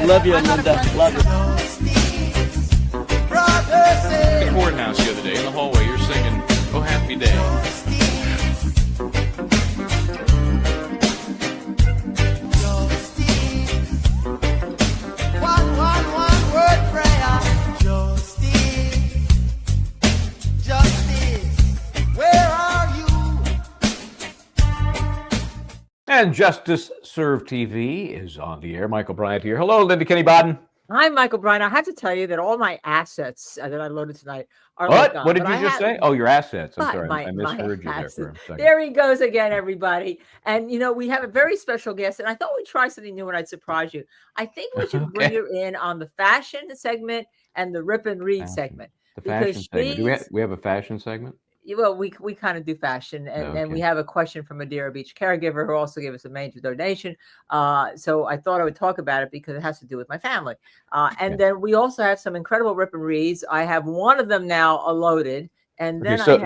Love you, Linda. Love you. The courthouse the other day in the hallway, you're singing "Oh Happy Day." One word prayer. Justice, where are you? And Justice Serve TV is on the air. Michael Bryant here. Hello, Linda Kenney Baden. Hi, Michael Bryant. I have to tell you that all my assets that I loaded tonight are What? like What did you just say? Oh, your assets. I'm But sorry. I misheard you there for a second. There he goes again, everybody. And, you know, we have a very special guest, and I thought we'd try something new and I'd surprise you. I think we should bring you in on the fashion segment and the rip and read segment. The fashion segment. Do we have a fashion segment? Well, we kind of do fashion, and we have a question from Madeira Beach caregiver who also gave us a major donation. So I thought I would talk about it because it has to do with my family. And then we also have some incredible rip and reads. I have one of them now loaded. And then so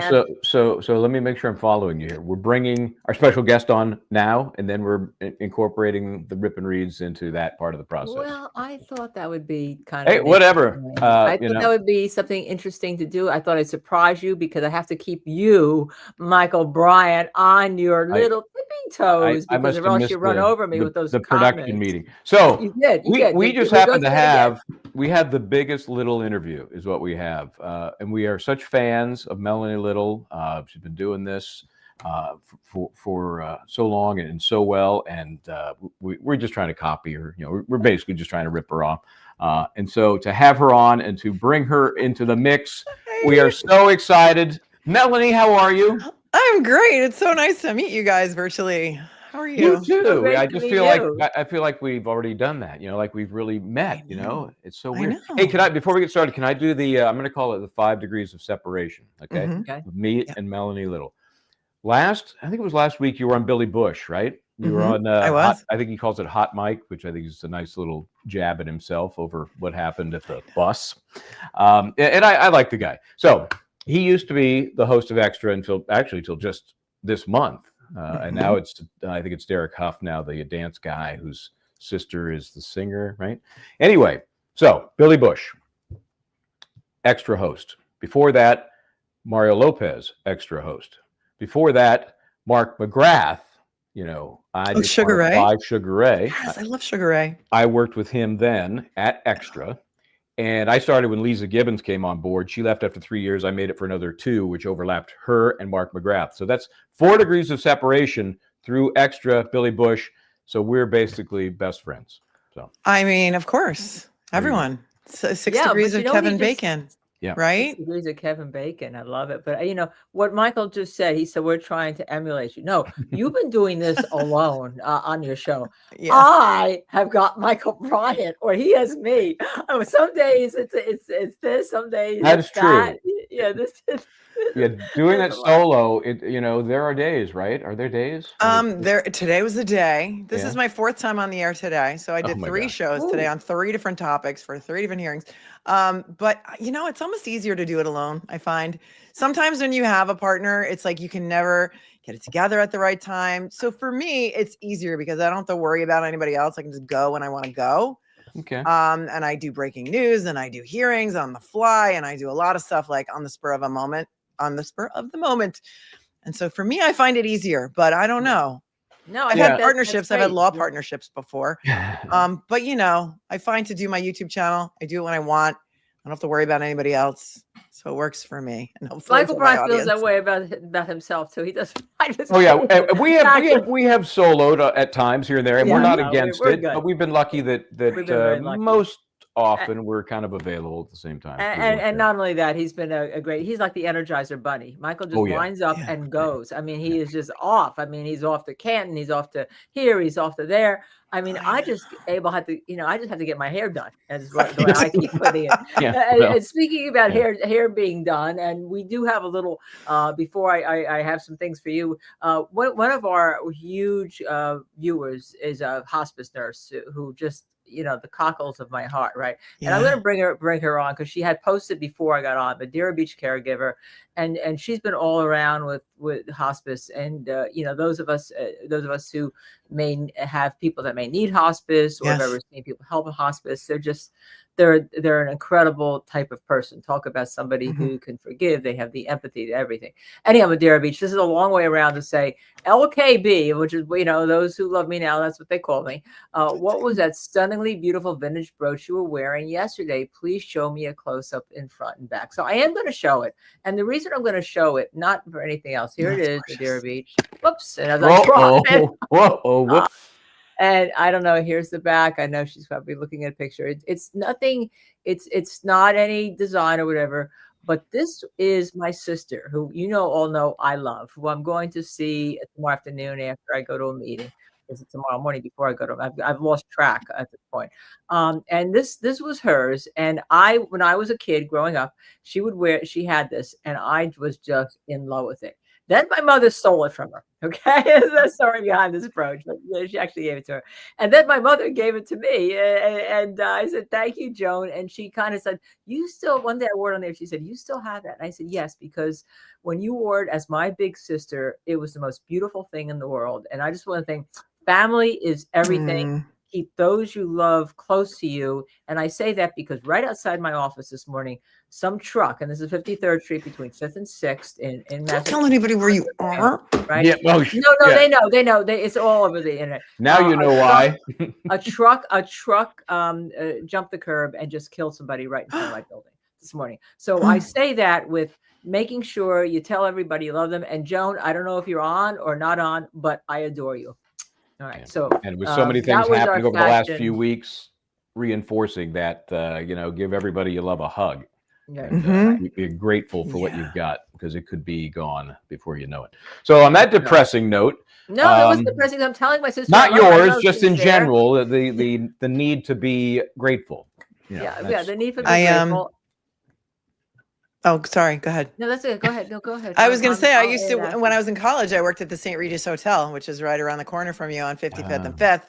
let me make sure I'm following you here. We're bringing our special guest on now, and then we're incorporating the rip and reads into that part of the process. Well, I thought that would be kind of whatever. I thought that would be something interesting to do. I thought I'd surprise you because I have to keep you, Michael Bryant, on your little tipping toes because or else you run over me with those production meeting. So you did. We just happen to have the biggest little interview is what we have, and we are such fans of Melanie Little. She's been doing this for so long and so well, and we're just trying to copy her. You know, we're basically just trying to rip her off. And so to have her on and to bring her into the mix, we are so excited. Melanie, how are you? I'm great. It's so nice to meet you guys virtually. How are you? You too. I just feel like we've already done that. You know, like we've really met. You know, it's so weird. Hey, before we get started, can I do the? I'm going to call it the 5 degrees of separation. Okay, With me and Melanie Little. I think it was last week. You were on Billy Bush, right? You were on. I was. I think he calls it Hot Mike, which I think is a nice little jab at himself over what happened at the bus. And I like the guy. So he used to be the host of Extra until just this month. And now I think it's Derek Huff now, the dance guy whose sister is the singer, right? Anyway, so Billy Bush, Extra host. Before that, Mario Lopez, Extra host. Before that, Mark McGrath, you know, Sugar Ray. Sugar Ray. Yes, I love Sugar Ray. I worked with him then at Extra. And I started when Lisa Gibbons came on board. She left after 3 years. I made it for another 2, which overlapped her and Mark McGrath. So that's 4 degrees of separation through Extra, Billy Bush. So we're basically best friends. So I mean, of course, everyone. 6 degrees of Kevin Bacon. Yeah. Right. 6 degrees of Kevin Bacon. I love it. But you know what Michael just said, he said, we're trying to emulate you. No, you've been doing this alone on your show. Yeah. I have got Michael Bryant, or he has me. Oh, some days it's this, some days that is true. Yeah, this is doing that solo, there are days, right? Are there days? Today was the day. This is my 4th time on the air today. So I did 3 shows today on 3 different topics for 3 different hearings. But it's almost easier to do it alone. I find sometimes when you have a partner, it's like you can never get it together at the right time. So for me, it's easier because I don't have to worry about anybody else. I can just go when I want to go. Okay. And I do breaking news and I do hearings on the fly and I do a lot of stuff like on the spur of the moment. And so for me, I find it easier, but I don't know. No, I've had partnerships. I've had law partnerships before. But I find to do my YouTube channel, I do it when I want. I don't have to worry about anybody else. So it works for me. And Michael Bryant feels that way about himself too. He does. Oh yeah, we have soloed at times here and there, and we're not against it. But we've been lucky that most often we're kind of available at the same time. And not only that, he's been he's like the Energizer Bunny. Michael just winds up and goes. I mean, he is just off. I mean, he's off to Canton, he's off to here, he's off to there. I mean, I just have to get my hair done. That's the way I keep putting it. And speaking about hair being done, and we do have a little, before I have some things for you. One of our huge viewers is a hospice nurse who just, the cockles of my heart, right? Yeah. And I'm going to bring her on because she had posted before I got on, but Deer Beach caregiver, and she's been all around with hospice, and those of us who may have people that may need hospice or have ever seen people help in hospice, they're an incredible type of person. Talk about somebody who can forgive. They have the empathy to everything. Anyhow, Madeira Beach, this is a long way around to say LKB, which is, those who love me now, that's what they call me. What was that stunningly beautiful vintage brooch you were wearing yesterday? Please show me a close up in front and back. So I am going to show it. And the reason I'm going to show it, not for anything else. Here it is, Madeira Beach. Whoops. And I was like, whoa. And I don't know, here's the back. I know she's probably looking at a picture. It's nothing. It's not any design or whatever. But this is my sister, who all know I love, who I'm going to see tomorrow afternoon after I go to a meeting. Is it tomorrow morning before I go to? I've lost track at this point. And this was hers. And when I was a kid growing up, she had this, and I was just in love with it. Then my mother stole it from her. Okay, there's a story behind this brooch, but she actually gave it to her. And then my mother gave it to me, and I said, "Thank you, Joan." And she kind of said, "You still?" One day I wore it on there. She said, "You still have that?" And I said, "Yes," because when you wore it as my big sister, it was the most beautiful thing in the world. And I just want to think, family is everything. Keep those you love close to you. And I say that because right outside my office this morning, some truck, and this is 53rd Street between 5th and 6th in Don't tell anybody where you are. Right? Yeah, no, they know. It's all over the internet. Now you know why. A truck jumped the curb and just killed somebody right in front of my building this morning. So I say that with making sure you tell everybody you love them. And Joan, I don't know if you're on or not on, but I adore you. All right. So, and with so many things happening over the last few weeks, reinforcing that, give everybody you love a hug. And, be grateful for what you've got, because it could be gone before you know it. So on that depressing note, no, it wasn't depressing. I'm telling my sister, not yours, just in general, the need to be grateful. The need for being grateful. Oh, sorry. Go ahead. No, that's it. Go ahead. No, go ahead. I was going to say, I used to, when I was in college, I worked at the St. Regis Hotel, which is right around the corner from you on 55th and 5th.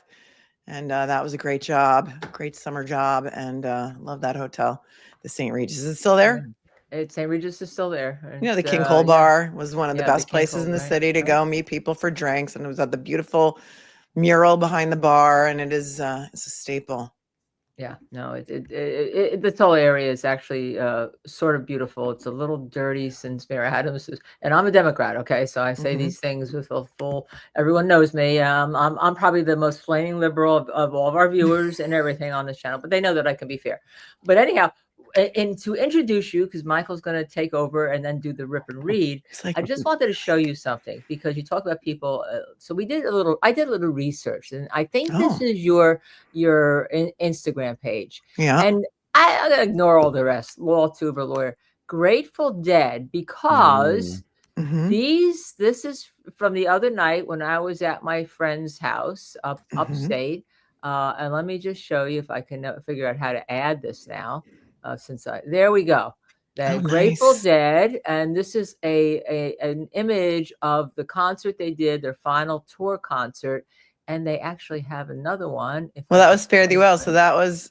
And that was a great job, great summer job. And love that hotel, the St. Regis. Is it still there? St. Regis is still there. The King Cole Bar was one of the best places in the city to go meet people for drinks. And it was at the beautiful mural behind the bar. And it's a staple. Yeah, no, this whole area is actually sort of beautiful. It's a little dirty since Mayor Adams is, and I'm a Democrat. Okay, so I say these things with a full. Everyone knows me. I'm probably the most flaming liberal of all of our viewers and everything on this channel, but they know that I can be fair. But anyhow, and to introduce you, because Michael's going to take over and then do the rip and read, I just wanted to show you something, because you talk about people. So I did a little research, and I think this is your Instagram page. Yeah. And I'm going to ignore all the rest. Law tuber lawyer, Grateful Dead, because this is from the other night when I was at my friend's house upstate. And let me just show you if I can figure out how to add this now. There we go. That Grateful Dead, and this is an image of the concert they did, their final tour concert, and they actually have another one. That was Fare Thee Well. So that was,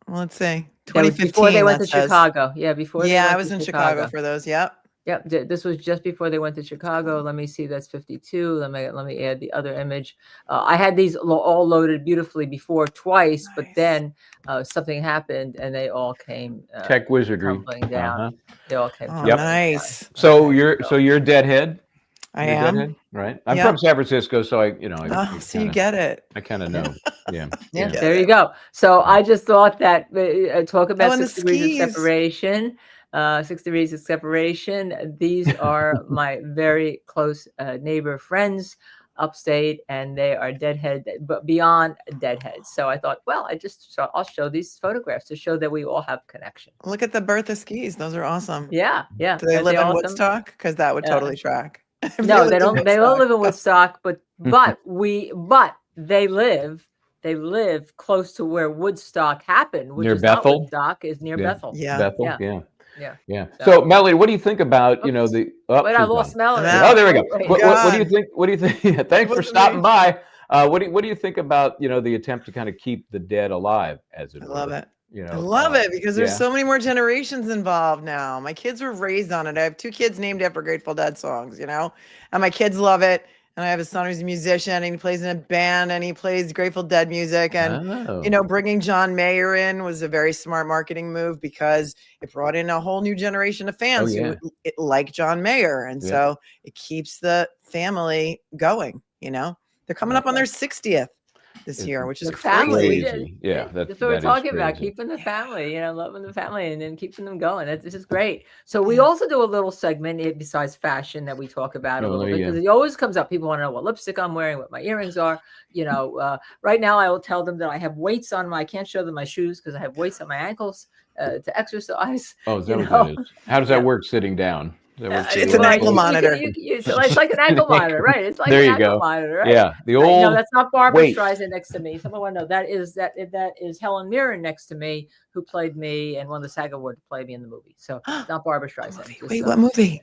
let's see, 2015. Before they went to Chicago. Yeah, before. Yeah, I was in Chicago for those. Yep. Yep, this was just before they went to Chicago. Let me see, that's 52. Let me add the other image. I had these all loaded beautifully before twice, but then something happened and they all came tech wizardry tumbling down. They all came. Nice. Down. So you're a deadhead. I am. Deadhead, right? I'm from San Francisco, so so you get it. I kind of know. Yeah. There you go. So I just thought that talk about 6 degrees of separation. 6 degrees of separation. These are my very close neighbor friends upstate, and they are deadhead, but beyond deadheads. So I thought, well, I'll show these photographs to show that we all have connection. Look at the Bertha skis; those are awesome. Yeah. Do they live in Woodstock? Because that would totally track. No, they don't. They don't live in Woodstock, but they live close to where Woodstock happened, which near is Bethel. Not Woodstock, is near Bethel. Yeah. Bethel. Yeah. So Melanie, what do you think about I lost Melanie. Oh, there we go. What do you think? Thanks for stopping by. What do you think about the attempt to kind of keep the dead alive, as it I were? love it. I love it because there's so many more generations involved now. My kids were raised on it. I have 2 kids named after Grateful Dead songs, and my kids love it. And I have a son who's a musician, and he plays in a band, and he plays Grateful Dead music. And bringing John Mayer in was a very smart marketing move because it brought in a whole new generation of fans who like John Mayer, and so it keeps the family going. They're coming up on their 60th. This year, which is crazy. Yeah, that's what we're talking about, keeping the family, loving the family and then keeping them going. This is great. So we also do a little segment besides fashion that we talk about a little bit, because it always comes up. People want to know what lipstick I'm wearing, what my earrings are. Right now I will tell them that I have weights on I can't show them my shoes because I have weights on my ankles to exercise. Oh, is that what that is? How does that work sitting down? It's an ankle monitor. It's like an ankle monitor, right? It's like there an you ankle go. monitor, right? Yeah, the old. No, that's not Barbara Streisand next to me. Someone want to know that is Helen Mirren next to me, who played me and won the SAG Award to play me in the movie. So it's not Barbara Streisand. Wait, what movie?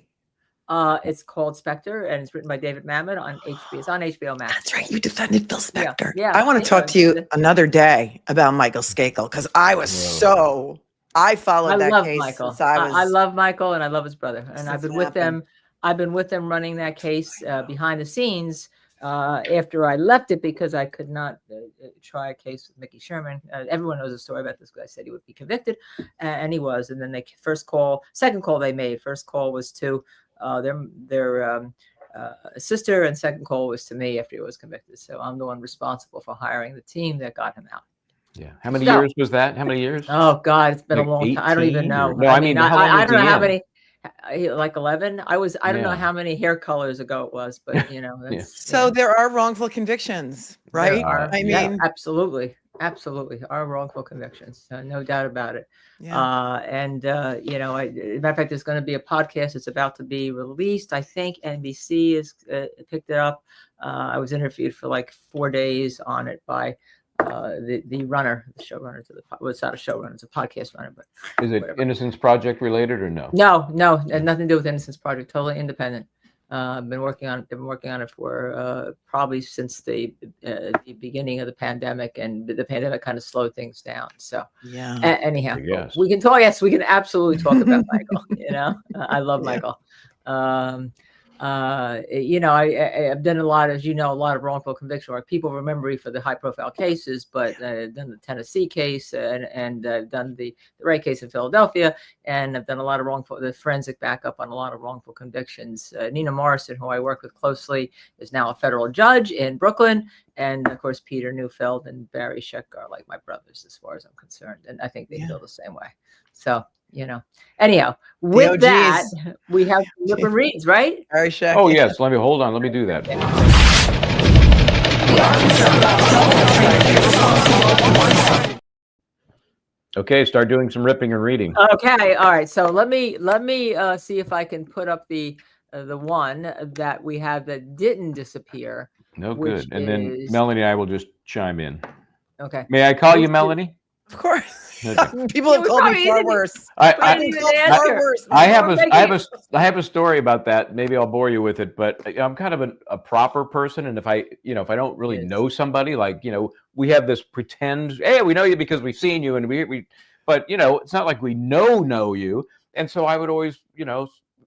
It's called Spectre, and it's written by David Mamet on HBO. It's on HBO Max. That's right. You defended Phil Spector. Yeah. I want to talk to you another day about Michael Skakel because I was I followed that case. Michael. Since I love Michael, and I love his brother, and I've been with them. I've been with them running that case behind the scenes after I left it because I could not try a case with Mickey Sherman. Everyone knows the story about this guy. Said he would be convicted, and he was. And then second call they made. First call was to their sister, and second call was to me after he was convicted. So I'm the one responsible for hiring the team that got him out. Yeah. How many years was that? How many years? Oh God, it's been a long time. I don't even know. No, I mean I don't know how many. Like 11. I don't know how many hair colors ago it was, but so there are wrongful convictions, right? I mean, absolutely are wrongful convictions, no doubt about it. In matter of fact, there's going to be a podcast. It's about to be released. I think NBC has picked it up. I was interviewed for like 4 days on it by the runner, the showrunner to it's not a showrunner, it's a podcast runner. But is it Innocence Project related or no? No, it had nothing to do with Innocence Project. Totally independent. Been working on it for probably since the beginning of the pandemic, and the pandemic kind of slowed things down. So anyhow, we can talk. Yes, we can absolutely talk about Michael. I love Michael. I've done a lot of wrongful conviction work. People remember me for the high profile cases, but I've done the Tennessee case and I've done the Ray case in Philadelphia, and I've done a lot of the forensic backup on a lot of wrongful convictions. Nina Morrison, who I work with closely, is now a federal judge in Brooklyn. And of course, Peter Neufeld and Barry Scheck are like my brothers as far as I'm concerned. And I think they feel the same way. So, anyhow, with that, we have Lipper Reads, right? Barry Scheck. Oh, yes. Let me do that. Okay, start doing some ripping and reading. Okay, all right. So let me see if I can put up the one that we have that didn't disappear. No good. And then Melanie and I will just chime in. Okay. May I call you Melanie? Of course. People have called me far worse. I have a story about that. Maybe I'll bore you with it, but I'm kind of a proper person, and if I don't really know somebody, like we have this pretend, hey, we know you because we've seen you, and but it's not like we know you, and so I would always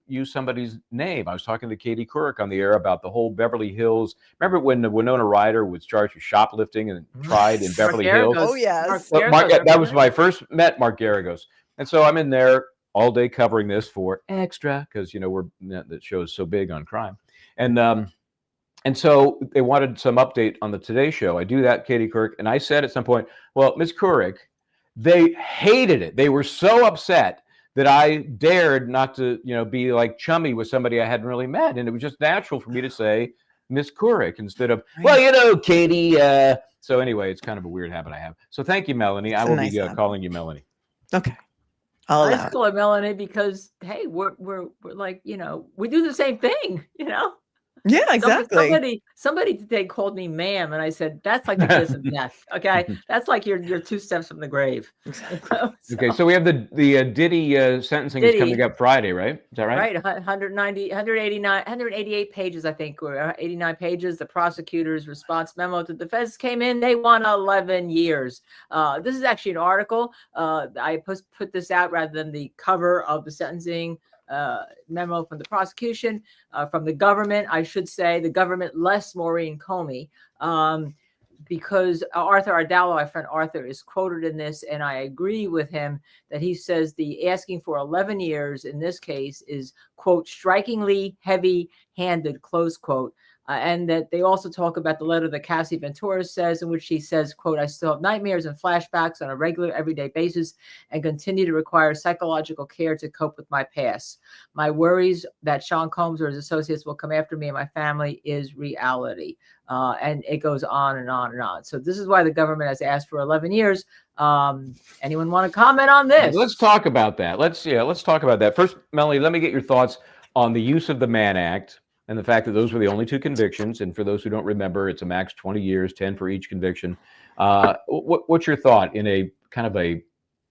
use somebody's name. I was talking to Katie Couric on the air about the whole Beverly Hills. Remember when Winona Ryder was charged with shoplifting and tried in Beverly Hills? Oh, yes. That was when I first met Mark Garagos. And so I'm in there all day covering this for Extra, because, that show is so big on crime. And so they wanted some update on the Today Show. I do that, Katie Couric. And I said at some point, well, Ms. Couric, they hated it. They were so upset that I dared not to, be like chummy with somebody I hadn't really met. And it was just natural for me to say Miss Couric instead of, well, Katie. So anyway, it's kind of a weird habit I have. So thank you, Melanie. I will be calling you Melanie. Okay. I just call her Melanie because, hey, we're like, we do the same thing, Yeah, exactly. Somebody today called me ma'am, and I said that's like the kiss of death. Okay, that's like you're 2 steps from the grave. Okay, so we have the Diddy sentencing is coming up Friday, right? Is that right? Right, 188 pages, I think, or 89 pages. The prosecutor's response memo to the defense came in. They want 11 years. This is actually an article. I put this out rather than the cover of the sentencing memo from the prosecution, from the government. I should say the government less Maureen Comey. Because Arthur Ardallo, my friend Arthur, is quoted in this, and I agree with him that he says the asking for 11 years in this case is, quote, strikingly heavy-handed, close quote. And that they also talk about the letter that Cassie Ventura says, in which she says, quote, I still have nightmares and flashbacks on a regular everyday basis and continue to require psychological care to cope with my past. My worries that Sean Combs or his associates will come after me and my family is reality. And it goes on and on and on. So this is why the government has asked for 11 years. Anyone want to comment on this? Let's talk about that. Let's talk about that. First, Melanie, let me get your thoughts on the use of the Mann Act and the fact that those were the only 2 convictions. And for those who don't remember, it's a max 20 years, 10 for each conviction. What's your thought in a kind of a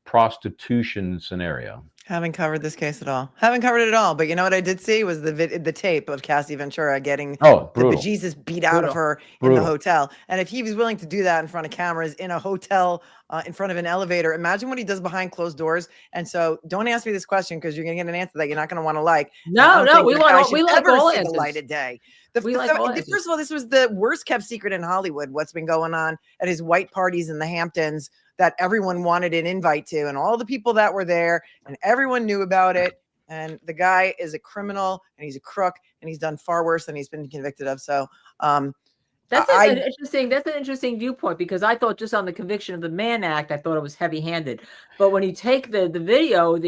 prostitution scenario? Haven't covered this case at all. Haven't covered it at all. But you know what I did see was the tape of Cassie Ventura getting the bejesus beat out of her in the hotel. And if he was willing to do that in front of cameras in a hotel, in front of an elevator, imagine what he does behind closed doors. And so don't ask me this question because you're going to get an answer that you're not going to want to like. No, we like all answers. The light of day. First of all, this was the worst kept secret in Hollywood, what's been going on at his white parties in the Hamptons that everyone wanted an invite to, and all the people that were there, and everyone knew about it. And the guy is a criminal, and he's a crook, and he's done far worse than he's been convicted of. So that's an interesting viewpoint, because I thought just on the conviction of the Mann Act, I thought it was heavy-handed. But when you take the video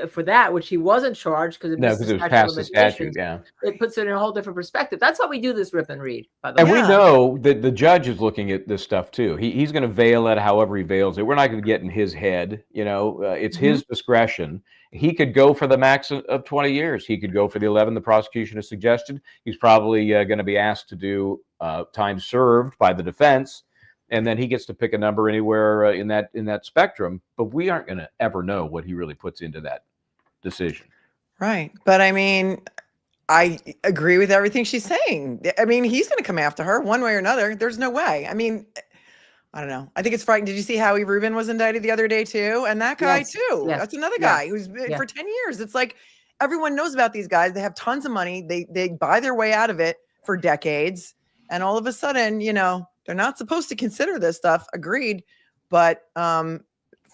for that, which he wasn't charged because it was past the statute, it puts it in a whole different perspective. That's why we do this rip and read. By the way, we know that the judge is looking at this stuff too. He's going to veil it however he veils it. We're not going to get in his head. It's his discretion. He could go for the max of 20 years. He could go for the 11 the prosecution has suggested. He's probably going to be asked to do time served by the defense, and then he gets to pick a number anywhere in that spectrum. But we aren't going to ever know what he really puts into that decision. Right. But I mean, I agree with everything she's saying. I mean, he's going to come after her one way or another. There's no way. I mean, I don't know. I think it's frightening. Did you see Howie Rubin was indicted the other day too? And that guy too. Yes. That's another guy who's been for 10 years. It's like everyone knows about these guys. They have tons of money. They buy their way out of it for decades. And all of a sudden, they're not supposed to consider this stuff. Agreed. But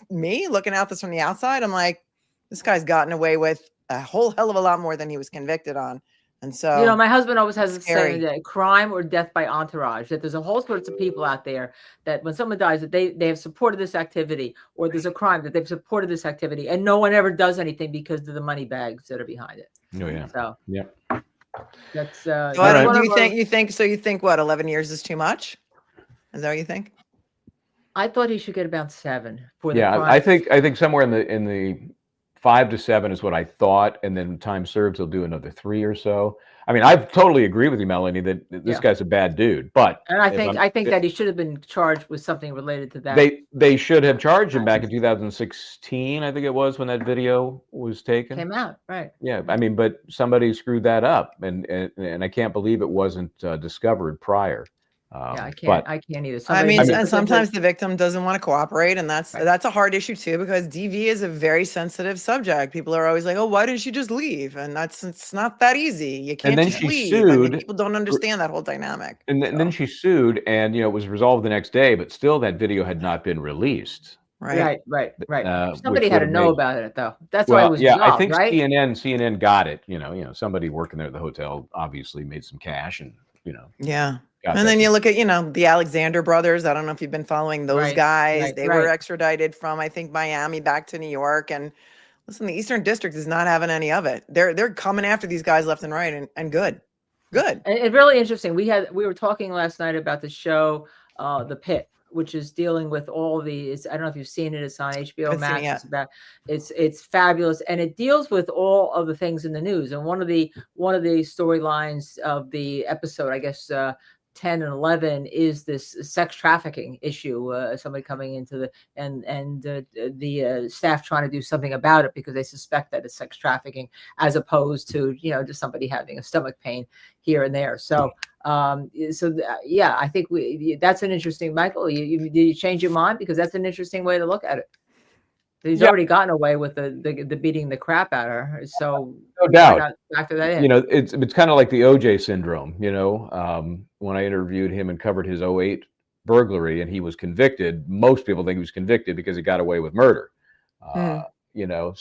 me looking at this from the outside, I'm like, this guy's gotten away with a whole hell of a lot more than he was convicted on. And so, my husband always has a saying that crime or death by entourage, that there's a whole sorts of people out there that when someone dies, that they have supported this activity, or there's a crime that they've supported this activity, and no one ever does anything because of the money bags that are behind it. Oh, yeah. So, yeah. That's you think what, 11 years is too much? Is that what you think? I thought he should get about 7 for the crime. I think somewhere in the 5 to 7 is what I thought, and then time served, he'll do another 3 or so. I mean, I totally agree with you, Melanie, that this guy's a bad dude. But I think that he should have been charged with something related to that. They should have charged him back in 2016, I think it was, when that video was taken. Came out, right? Yeah, I mean, but somebody screwed that up, and I can't believe it wasn't discovered prior. I can't either. And sometimes the victim doesn't want to cooperate, and that's a hard issue too, because DV is a very sensitive subject. People are always like, "Oh, why didn't she just leave?" And it's not that easy. You can't just leave. Sued, people don't understand that whole dynamic. And then she sued, and it was resolved the next day, but still that video had not been released. Right. Somebody had to know about it, though. That's why it was resolved, I think right? CNN got it. Somebody working there at the hotel obviously made some cash, and Yeah. And then you look at, the Alexander brothers. I don't know if you've been following those guys. They were extradited from, I think, Miami back to New York. And listen, the Eastern District is not having any of it. They're coming after these guys left and right, and good. And it's really interesting. We were talking last night about the show, The Pit, which is dealing with all these. I don't know if you've seen it. It's on HBO Max. It's fabulous, and it deals with all of the things in the news. And one of the storylines of the episode, I guess, 10 and 11 is this sex trafficking issue. Somebody coming into the staff trying to do something about it because they suspect that it's sex trafficking, as opposed to just somebody having a stomach pain here and there. So I think that's an interesting. Michael, did you change your mind? Because that's an interesting way to look at it. He's already gotten away with the beating the crap out of her. So no doubt. Factor that in. It's kind of like the OJ syndrome. When I interviewed him and covered his 2008 burglary, and he was convicted. Most people think he was convicted because he got away with murder. So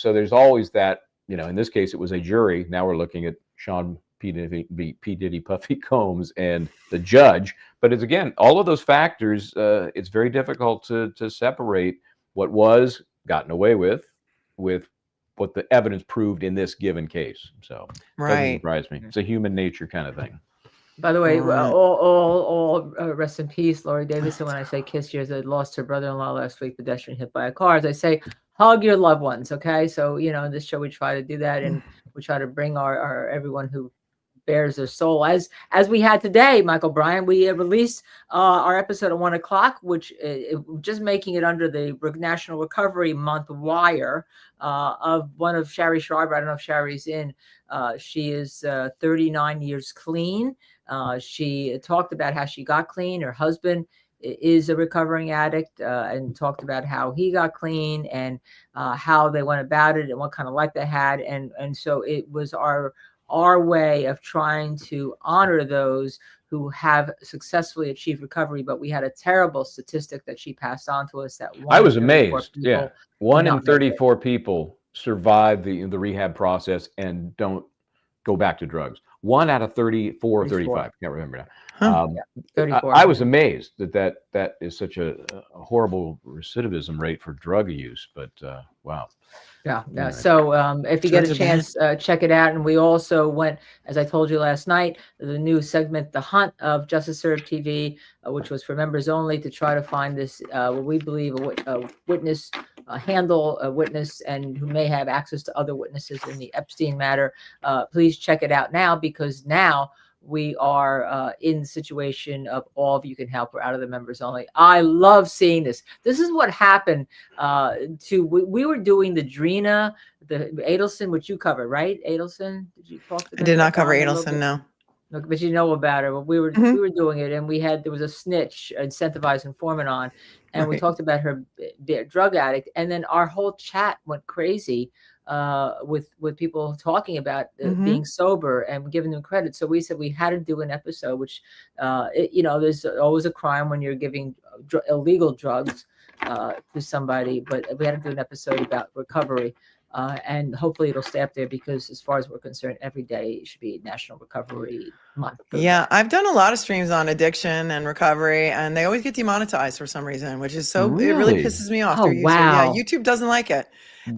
there's always that. In this case, it was a jury. Now we're looking at Sean P. Diddy Puffy Combs and the judge. But it's, again, all of those factors. It's very difficult to separate what was gotten away with what the evidence proved in this given case. So doesn't surprise me. It's a human nature kind of thing. By the way, all rest in peace, Lori Davidson. When I say kiss you, I lost her brother-in-law last week, pedestrian hit by a car. As I say, hug your loved ones. Okay, so in this show we try to do that, and we try to bring our everyone who bears their soul, as we had today. Michael Bryant, we released our episode at 1:00, which just making it under the National Recovery Month wire of one of Shari Schreiber. I don't know if Shari's in. She is 39 years clean. She talked about how she got clean. Her husband is a recovering addict, and talked about how he got clean and how they went about it and what kind of life they had. And so it was our way of trying to honor those who have successfully achieved recovery. But we had a terrible statistic that she passed on to us that I was amazed. Yeah. 1 in 34 people survive the rehab process and don't go back to drugs. 1 out of 34 or 35. Can't remember now. 34. I was amazed that is such a horrible recidivism rate for drug use, but wow. Yeah. So if you get a chance, check it out. And we also went, as I told you last night, the new segment, The Hunt of Justice Served TV, which was for members only, to try to find this, what we believe a witness, handle a witness, and who may have access to other witnesses in the Epstein matter. Please check it out now, because now we are in the situation of all of you can help. We're out of the members only. I love seeing this. This is what happened we were doing the Drina, the Adelson, which you covered, right? Adelson, did you talk to them? I did not cover Adelson, no. Look, but you know about her. But we were doing it, and there was a snitch, incentivized informant on, and we talked about her drug addict, and then our whole chat went crazy with people talking about being sober and giving them credit. So we said we had to do an episode, which there's always a crime when you're giving illegal drugs to somebody, but we had to do an episode about recovery. And hopefully it'll stay up there, because as far as we're concerned, every day it should be National Recovery Month. Yeah, I've done a lot of streams on addiction and recovery, and they always get demonetized for some reason, which is it really pisses me off. Oh, wow. Yeah, YouTube doesn't like it.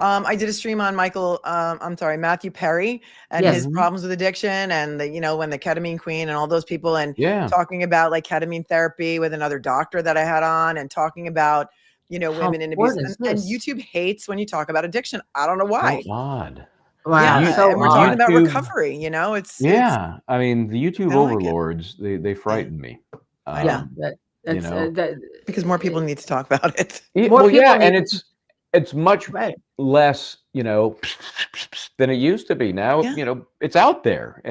I did a stream on Matthew Perry and his problems with addiction, and when the ketamine queen and all those people, and talking about like ketamine therapy with another doctor that I had on, and talking about women in abuse, and YouTube hates when you talk about addiction. I don't know why. Oh, odd. Wow. Yeah, and we're talking about recovery. It's I mean, the YouTube overlords, they frighten me. Because more people need to talk about it. And it's much less, than it used to be. Now, it's out there,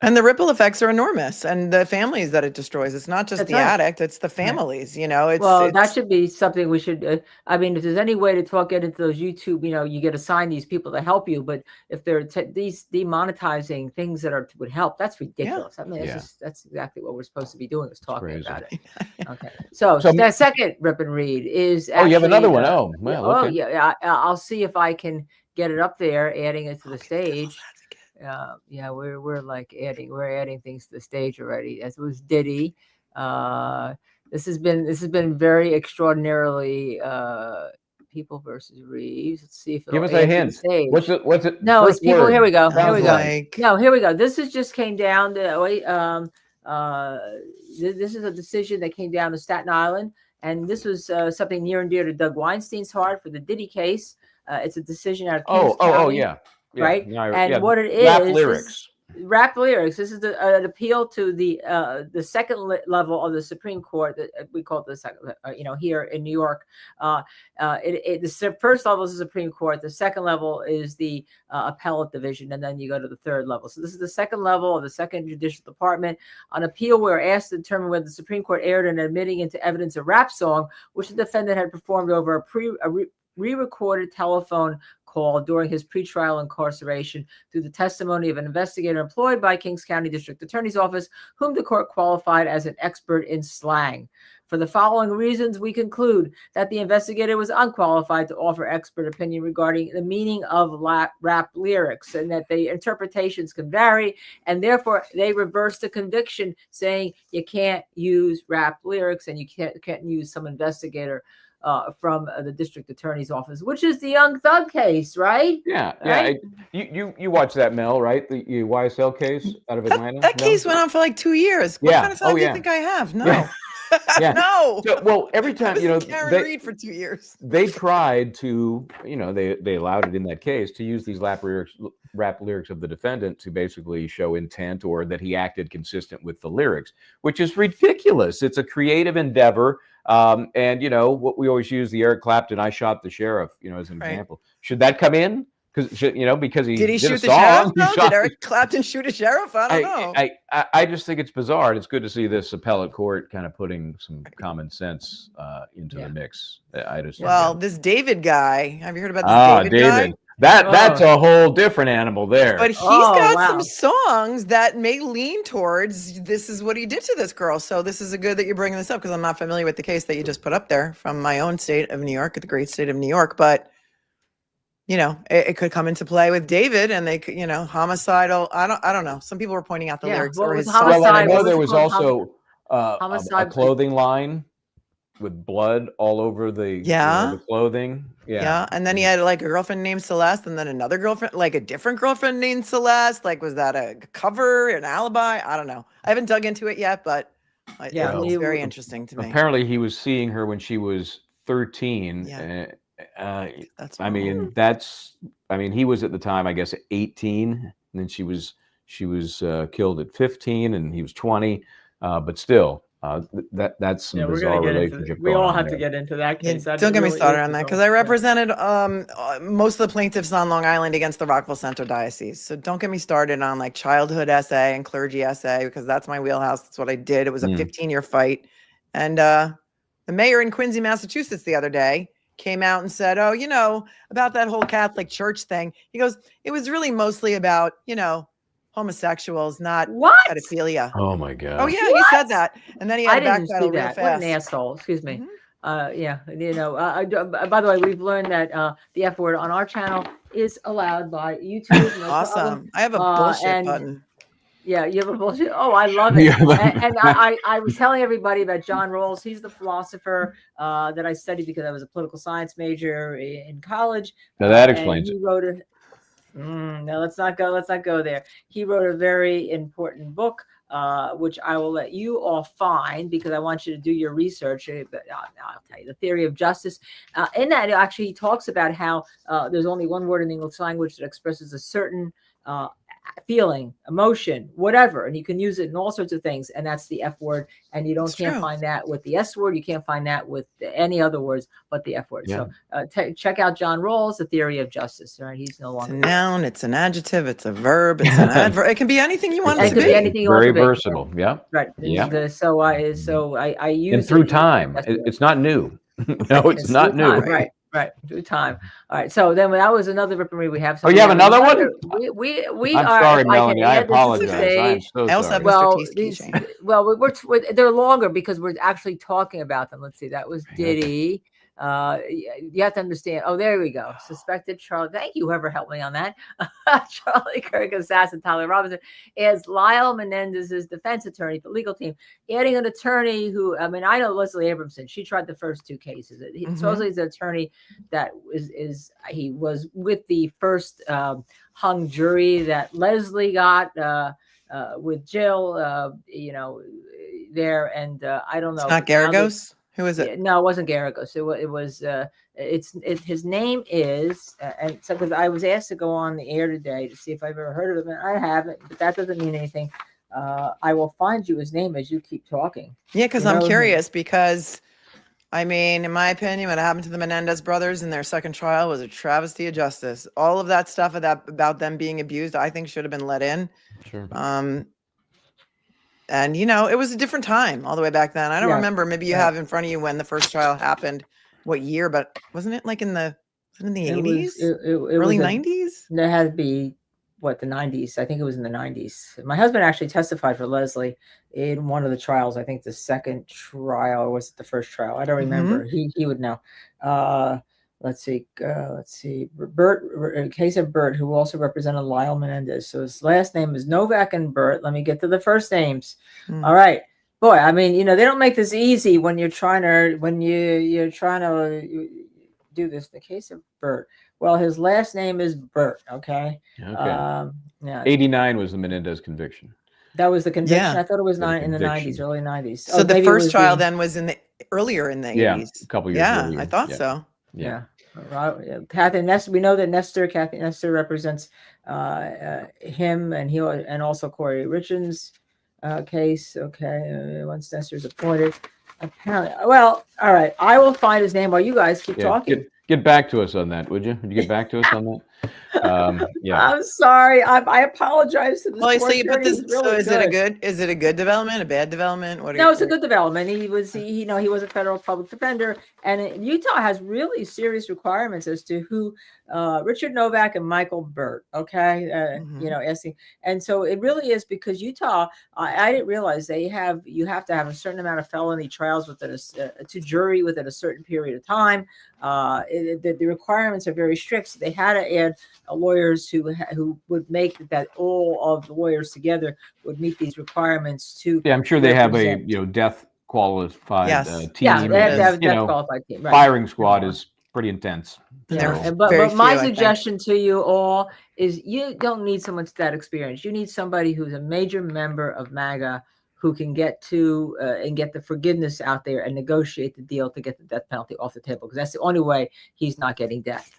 and the ripple effects are enormous, and the families that it destroys. It's not just the addict; it's the families. That should be something we should. I mean, if there's any way to get into those YouTube, you get assigned these people to help you. But if they're these demonetizing things that would help, that's ridiculous. I mean, that's exactly what we're supposed to be doing, is talking about it. Okay, so the second rip and read is. Actually, you have another one. I'll see if I can get it up there, adding it to the stage. We're adding things to the stage already. As was Diddy. This has been very extraordinarily People versus Reeves. Let's see if it'll give us a hint. What's it? No, it's people. Here we go. Here we go. No, here we go. This just came down to This is a decision that came down to Staten Island, and this was something near and dear to Doug Weinstein's heart for the Diddy case. It's a decision out of Kings County, yeah. right? No, and what it rap is lyrics. Rap lyrics. This is an appeal to the second level of the Supreme Court. That we call it the second, here in New York. The first level is the Supreme Court. The second level is the appellate division, and then you go to the third level. So this is the second level of the Second Judicial Department. On appeal, we are asked to determine whether the Supreme Court erred in admitting into evidence a rap song which the defendant had performed over a re-recorded telephone call during his pretrial incarceration through the testimony of an investigator employed by Kings County District Attorney's Office, whom the court qualified as an expert in slang. For the following reasons, we conclude that the investigator was unqualified to offer expert opinion regarding the meaning of rap lyrics, and that the interpretations can vary, and therefore they reverse the conviction, saying you can't use rap lyrics and you can't use some investigator from the district attorney's office, which is the Young Thug case, right? Yeah, right? Yeah. You watched that, Mel, right? The YSL case out of Atlanta. That case went on for like 2 years. What kind of time do you think I have? No. Yeah. No. So, well, every time Karen Reed for 2 years. They tried to, they allowed it in that case to use these rap lyrics of the defendant to basically show intent or that he acted consistent with the lyrics, which is ridiculous. It's a creative endeavor. And what we always use, the Eric Clapton "I Shot the Sheriff," as an example. Should that come in? Because he did he did shoot a the song, sheriff? Did Eric Clapton shoot a sheriff? I don't know. I just think it's bizarre, and it's good to see this appellate court kind of putting some common sense into the mix. This David guy. Have you heard about this David guy? That's a whole different animal there. But he's got some songs that may lean towards this is what he did to this girl. So this is good that you're bringing this up, because I'm not familiar with the case that you just put up there from my own state of New York, the great state of New York. But it could come into play with David, and they could, homicidal. I don't know. Some people were pointing out the lyrics or his song. Well, I know there was also a clothing line with blood all over the the clothing. Yeah. And then he had like a girlfriend named Celeste, and then another girlfriend, like a different girlfriend named Celeste. Like, was that a cover, an alibi? I don't know. I haven't dug into it yet, but it's very interesting to me. Apparently he was seeing her when she was 13. He was at the time, I guess, 18, and then she was killed at 15, and he was 20. But still, that's some bizarre relationship. We all have to get into that case. Don't get me started on that, because I represented most of the plaintiffs on Long Island against the Rockville Central Diocese. So don't get me started on like childhood essay and clergy essay, because that's my wheelhouse. That's what I did. It was a 15-year fight. And the mayor in Quincy, Massachusetts, the other day came out and said, about that whole Catholic Church thing. He goes, it was really mostly about, homosexuals, not pedophilia. Oh my God. Oh yeah, he said that, and then he had backpedal real fast. What an asshole! Excuse me. By the way, we've learned that the F word on our channel is allowed by YouTube. Awesome. I have a bullshit button. Yeah, you have a bullshit. Oh, I love it. And I was telling everybody about John Rawls. He's the philosopher that I studied because I was a political science major in college. Now that explains it. He wrote a. No, let's not go there. He wrote a very important book, which I will let you all find, because I want you to do your research. But I'll tell you, The Theory of Justice. In that, actually, he talks about how there's only one word in the English language that expresses a certain feeling, emotion, whatever, and you can use it in all sorts of things, and that's the F word. And you can't find that with the S word. You can't find that with any other words but the F word. So check out John Rawls, The Theory of Justice. All right, he's no longer. It's a noun, it's an adjective, it's a verb, it's an adverb. It can be anything you want it to be. Anything you Very want it to be. versatile. Yeah. Right. Yeah. So I use and through time. It's not new. No, it's not new. Right, through time. All right. So then that was another rip and read we have. So you have another one? We I'm are. Sorry, Melanie. I apologize. I'm so I also have sorry. Mr. They're longer because we're actually talking about them. Let's see. That was Diddy. You have to understand. Oh, there we go. Suspected Charlie. Thank you, whoever helped me on that. Charlie Kirk assassin Tyler Robinson is Lyle Menendez's defense attorney for the legal team, adding an attorney who, I know Leslie Abramson. She tried the first two cases. Supposedly he's an attorney that he was with the first hung jury that Leslie got. with Jill, there, and I don't know. It's not Garagos. Who is it? Yeah, no, it wasn't Garagos. It was. His name is, and so because I was asked to go on the air today to see if I've ever heard of him, and I haven't, but that doesn't mean anything. I will find you his name as you keep talking. Yeah, because I'm curious because. I mean, in my opinion, what happened to the Menendez brothers in their second trial was a travesty of justice. All of that stuff about them being abused, I think should have been let in. Sure. And it was a different time all the way back then. I don't remember. Maybe you have in front of you when the first trial happened, what year, but wasn't it like in the 80s? Early 90s? There had to be the 90s. I think it was in the 90s. My husband actually testified for Leslie in one of the trials. I think the second trial, or was it the first trial? I don't remember. He would know. Let's see. Bert, case of Bert, who also represented Lyle Menendez. So his last name is Novak and Bert. Let me get to the first names. All right. Boy, I mean, they don't make this easy when you're trying to do this. The case of Bert. Well, his last name is Bert. Okay. Okay. 89 was the Menendez conviction. That was the conviction. Yeah. I thought it was in the 90s, early 90s. So the first trial then was earlier in the 80s. Yeah, a couple years earlier. I thought so. Yeah. Kathy Nestor. We know that Kathy Nestor represents him, and also Corey Richards' case. Okay, once Nestor's appointed, apparently. Well, all right. I will find his name while you guys keep talking. Get back to us on that, would you? Would you get back to us on that? I'm sorry. I apologize to this. Well, so you put this. So is it a good development? A bad development? No, it's a good development. He was a federal public defender, and Utah has really serious requirements as to who Richard Novak and Michael Burt. Okay, asking, and so it really is because Utah. I didn't realize you have to have a certain amount of felony trials to jury within a certain period of time. The requirements are very strict. So they had to add lawyers who would make that all of the lawyers together would meet these requirements to. Yeah, I'm sure they have a death qualified team. Yeah, they have to have a death qualified team. Right. Firing squad is pretty intense. Yeah, but my suggestion to you all is you don't need someone with that experience. You need somebody who's a major member of MAGA who can get to and get the forgiveness out there and negotiate the deal to get the death penalty off the table, because that's the only way he's not getting death.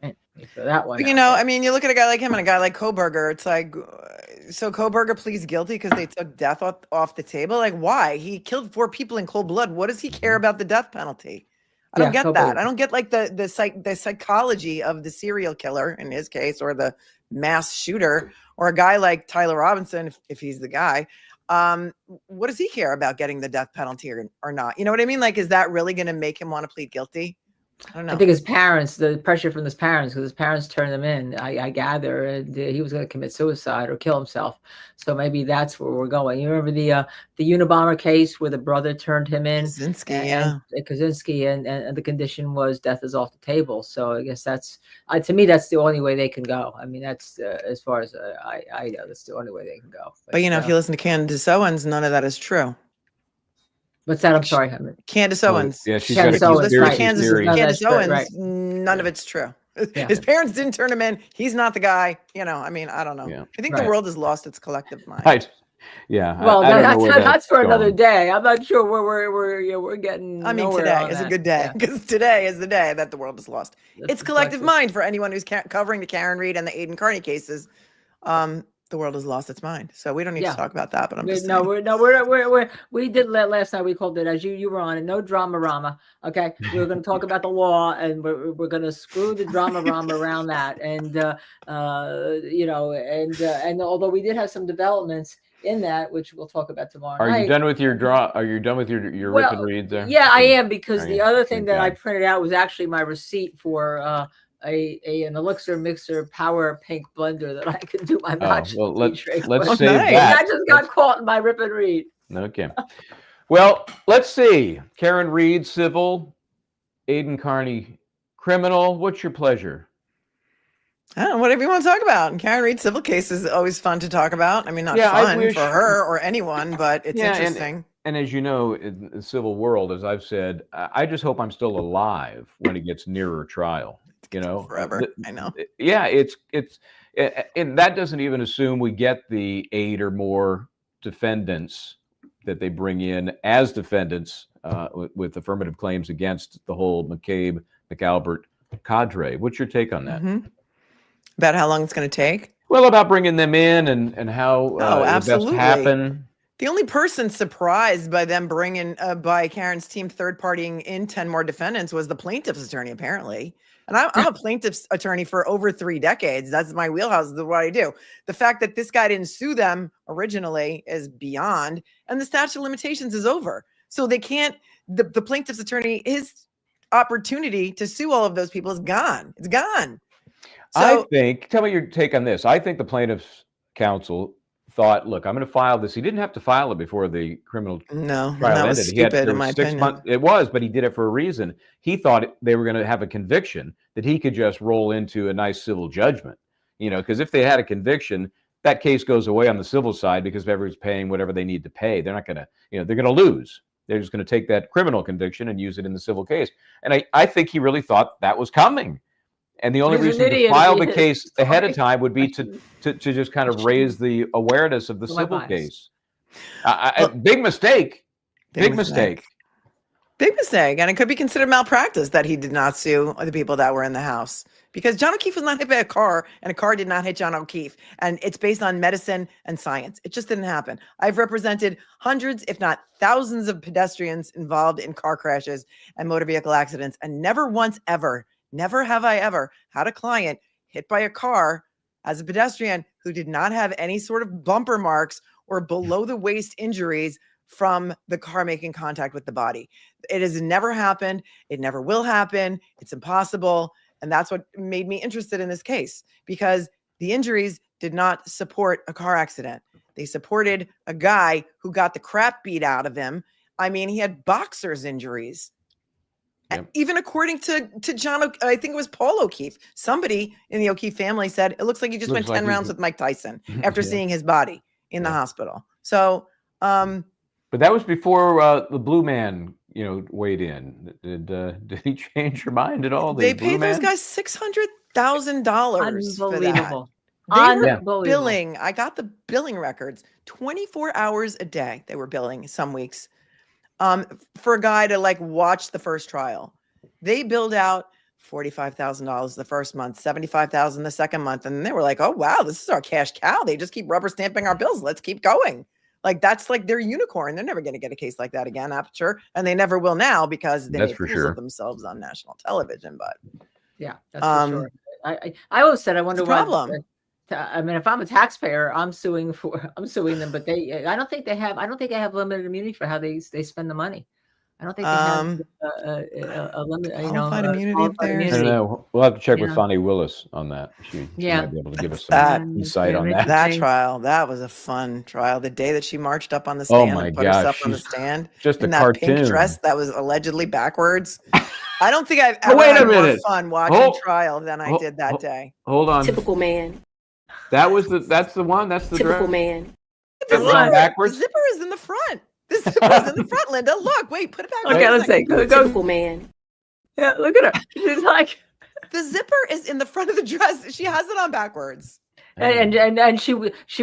Right. So that one. I mean, you look at a guy like him and a guy like Kohberger. It's like, so Kohberger pleads guilty because they took death off the table. Like, why? He killed 4 people in cold blood. What does he care about the death penalty? I don't get Kohberger. That. I don't get like the psychology of the serial killer in his case, or the mass shooter, or a guy like Tyler Robinson, if he's the guy. What does he care about getting the death penalty or not? You know what I mean? Like, is that really going to make him want to plead guilty? I don't know. I think his parents, the pressure from his parents, because his parents turned him in, I gather, and he was going to commit suicide or kill himself. So maybe that's where we're going. You remember the Unabomber case where the brother turned him in? Kaczynski, and the condition was death is off the table. So I guess that's, to me, that's the only way they can go. I mean, that's as far as I know, that's the only way they can go. But if you listen to Candace Owens, none of that is true. What's that? I'm sorry. Candace Owens. Yeah, she's Candace got a Owens, conspiracy theory. Candace Owens, right. None of it's true. Yeah. His parents didn't turn him in. He's not the guy. I mean, I don't know. Yeah. I think the world has lost its collective mind. Right. Yeah. Well, that's for going. another day. I'm not sure where we're getting. I mean, today is a good day, because today is the day that the world has lost its collective mind. For anyone who's covering the Karen Reed and the Aidan Carney cases, the world has lost its mind. So we don't need to talk about that. But I'm just saying. We did last night. We called it, as you were on it, no drama-rama. Okay, we were going to talk about the law, and we're going to screw the drama-rama around that. And and although we did have some developments in that, which we'll talk about tomorrow night. Are you done with your Are you done with your rip and read there? Yeah, I am, because the other thing that I printed out was actually my receipt for an elixir mixer power pink blender that I can do my match. Well, let's save nice. that. I just got caught in my rip and read. Okay. Well, let's see. Karen Reed, civil. Aidan Carney, criminal. What's your pleasure? I don't know, whatever you want to talk about. And Karen Reed civil case is always fun to talk about. I mean, not fun for her or anyone, but it's interesting. And as you know, in the civil world, as I've said, I just hope I'm still alive when it gets nearer trial. Forever. I know. Yeah, it's And that doesn't even assume we get the 8 or more defendants that they bring in as defendants with affirmative claims against the whole McCabe, McAlbert cadre. What's your take on that? About how long it's going to take? Well, about bringing them in and how absolutely. best happen. The only person surprised by them bringing, by Karen's team third-partying in 10 more defendants was the plaintiff's attorney, apparently. And I'm a plaintiff's attorney for over 3 decades. That's my wheelhouse. That's what I do. The fact that this guy didn't sue them originally is beyond, and the statute of limitations is over. So they can't, the plaintiff's attorney, his opportunity to sue all of those people is gone. It's gone. So, tell me your take on this. I think the plaintiff's counsel thought, look, I'm going to file this. He didn't have to file it before the criminal trial that was ended. Stupid, in my 6 months. It was, but he did it for a reason. He thought they were going to have a conviction that he could just roll into a nice civil judgment. Because if they had a conviction, that case goes away on the civil side because everyone's paying whatever they need to pay. They're not going to, they're going to lose. They're just going to take that criminal conviction and use it in the civil case. And I think he really thought that was coming. And the only reason to file the case ahead of time would be to just kind of raise the awareness of the civil case. Big mistake. Big mistake. Big mistake. And it could be considered malpractice that he did not sue the people that were in the house. Because John O'Keefe was not hit by a car, and a car did not hit John O'Keefe. And it's based on medicine and science. It just didn't happen. I've represented hundreds, if not thousands, of pedestrians involved in car crashes and motor vehicle accidents, and never once ever, never have I ever had a client hit by a car as a pedestrian who did not have any sort of bumper marks or below the waist injuries from the car making contact with the body. It has never happened. It never will happen. It's impossible. And that's what made me interested in this case, because the injuries did not support a car accident. They supported a guy who got the crap beat out of him. I mean, he had boxer's injuries. Yep. Even according to John, I think it was Paul O'Keefe, somebody in the O'Keefe family said, it looks like he just went 10 rounds with Mike Tyson after seeing his body in the hospital. So, but that was before the Blue Man, weighed in. Did he change your mind at all? They paid those guys $600,000 for that. Unbelievable. Billing. I got the billing records. 24 hours a day they were billing some weeks. For a guy to watch the first trial. They billed out $45,000 the first month, $75,000 the second month. And they were like, oh, wow, this is our cash cow. They just keep rubber stamping our bills. Let's keep going. That's their unicorn. They're never going to get a case like that again, Aperture. And they never will now because they made fools of themselves on national television. But yeah, that's for sure. I always said, I wonder why. Problem. I mean, if I'm a taxpayer, I'm suing them, but I don't think they have limited immunity for how they spend the money. I don't think they have a limit. Qualified immunity up there. I don't know. We'll have to check with Fonnie Willis on that. She might be able to give us some insight on that. That trial, that was a fun trial. The day that she marched up on the stand and put herself on the stand, just in a that cartoon pink dress that was allegedly backwards. I don't think I've ever had more fun watching trial than I did that day. Hold on. Typical man. That's the one. That's the typical dress. Man. Backwards. The zipper is in the front. The zipper is in the front, Linda. Look, wait, put it back. Okay, let's see. Go. Typical man. Yeah, look at her. She's like, the zipper is in the front of the dress. She has it on backwards. And she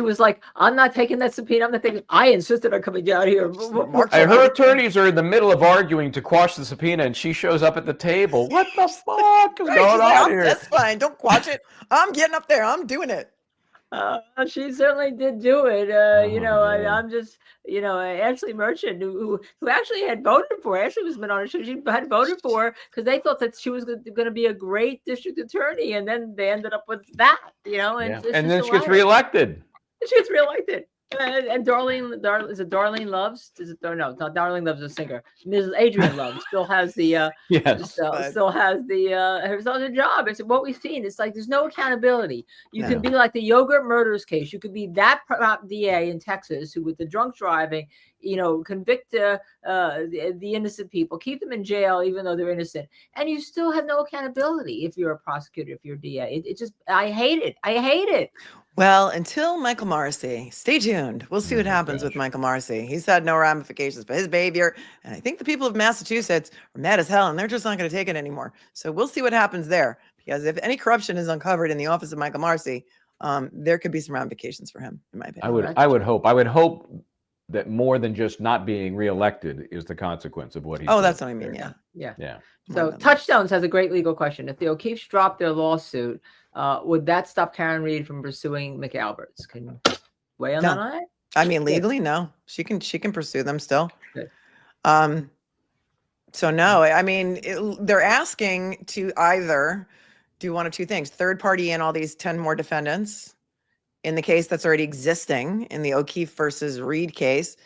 was like, I'm not taking that subpoena. I'm not taking. I insisted on coming down here. Her attorneys are in the middle of arguing to quash the subpoena, and she shows up at the table. What the fuck is going on here? That's fine. Don't quash it. I'm getting up there. I'm doing it. She certainly did do it. I'm just, Ashley Merchant, who actually had voted for. Ashley was been on a show. She had voted for because they thought that she was going to be a great district attorney, and then they ended up with that. And then she gets reelected. And Darlene, is it Darlene Loves? No, not Darlene Loves, a singer. Mrs. Adrian Loves still has the still has the job. It's what we've seen. It's like there's no accountability. You could be like the yogurt murders case. You could be that DA in Texas who, with the drunk driving, convict the innocent people, keep them in jail even though they're innocent, and you still have no accountability if you're a prosecutor, if you're a DA. It just, I hate it. Well, until Michael Marcy, stay tuned. We'll see what happens with Michael Marcy. He's had no ramifications for his behavior. And I think the people of Massachusetts are mad as hell, and they're just not going to take it anymore. So we'll see what happens there. Because if any corruption is uncovered in the office of Michael Marcy, there could be some ramifications for him, in my opinion. I would hope that more than just not being reelected is the consequence of what he's doing. That's what I mean. Yeah. So Touchstones has a great legal question. If the O'Keefes dropped their lawsuit, would that stop Karen Reed from pursuing McAlbert's? Can you weigh on that? I mean, legally, no. She can pursue them still. Good. So no, I mean, they're asking to either do one of two things: third party in all these 10 more defendants in the case that's already existing in the O'Keefe versus Reed case,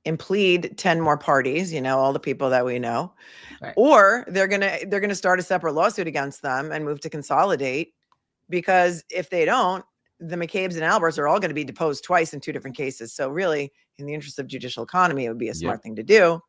and plead 10 more parties, all the people that we know, right. Or they're gonna start a separate lawsuit against them and move to consolidate, because if they don't, the McCabe's and Alberts are all going to be deposed twice in 2 different cases. So really, in the interest of judicial economy, it would be a smart thing to do.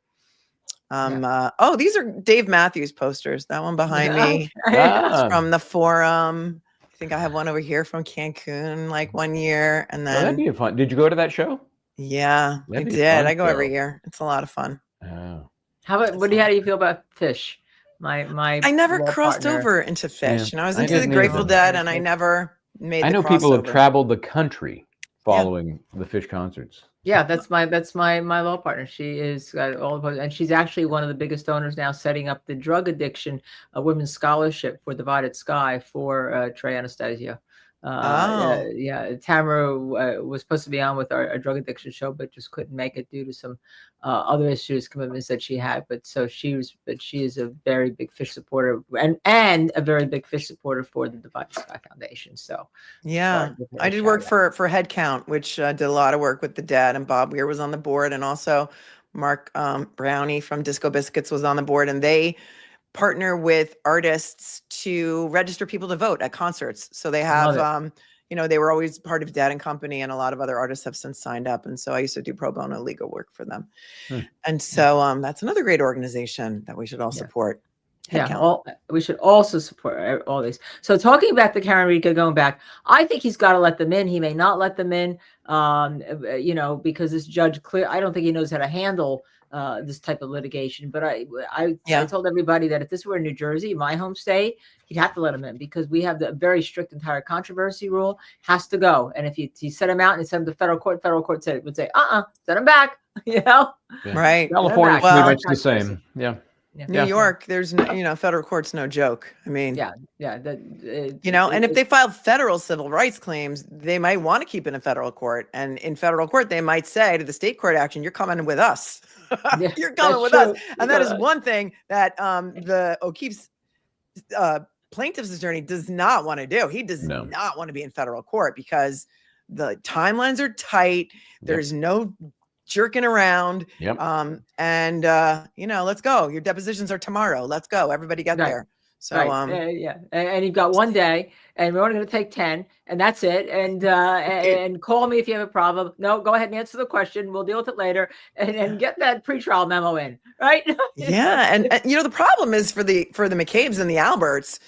These are Dave Matthews posters. That one behind me is from the Forum. I think I have one over here from Cancun, like 1 year. And then that'd be fun. Did you go to that show? Yeah, I did. I go every year. It's a lot of fun. Oh. How do you feel about Fish? I never crossed over into Fish. I was into the Grateful Dead, and I never made. I know people have traveled the country following the Fish concerts. Yeah, that's my law partner. She is got all of, and she's actually one of the biggest donors now, setting up the drug addiction women's scholarship for Divided Sky for Trey Anastasio. Tamara was supposed to be on with our drug addiction show, but just couldn't make it due to some other issues, commitments that she had. But she is a very big Fish supporter, and a very big Fish supporter for the Divided Sky Foundation. So I did work for Headcount, which did a lot of work with the Dead, and Bob Weir was on the board, and also Mark Brownie from Disco Biscuits was on the board, and they partner with artists to register people to vote at concerts. So they have, they were always part of Dad and Company, and a lot of other artists have since signed up. And so I used to do pro bono legal work for them. And so that's another great organization that we should all support. We should also support all these. So talking about the Karen Reed going back, I think he's got to let them in. He may not let them in, because this judge I don't think he knows how to handle this type of litigation. But I told everybody that if this were in New Jersey, my home state, he'd have to let him in, because we have the very strict entire controversy rule, has to go. And if you set him out and send him to federal court would say, send him back, Right. California pretty much the same. Yeah. New York, there's federal court's no joke. I mean, and if they filed federal civil rights claims, they might want to keep it in federal court. And in federal court, they might say to the state court action, you're coming with us. You're coming with us. And that is one thing that the O'Keefe's plaintiff's attorney does not want to do. He does not want to be in federal court, because the timelines are tight. There's no jerking around. And let's go. Your depositions are tomorrow. Let's go. Everybody get there. So and you've got 1 day, and we're only going to take 10, and that's it. And call me if you have a problem. No, go ahead and answer the question. We'll deal with it later, and get that pretrial memo in, right? And the problem is for the McCabe's and the Alberts,